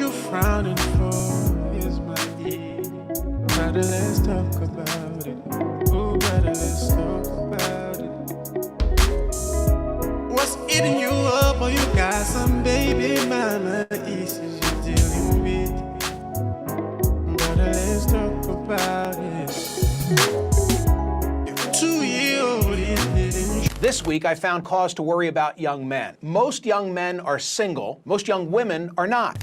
you frowning for is my ear. Better let's talk about it. Oh, better let's talk about it. What's eating you up? Or you got some baby mama issues you're dealing with? Better let's talk about it. If 2-year-old is
This week, I found cause to worry about young men. Most young men are single. Most young women are not.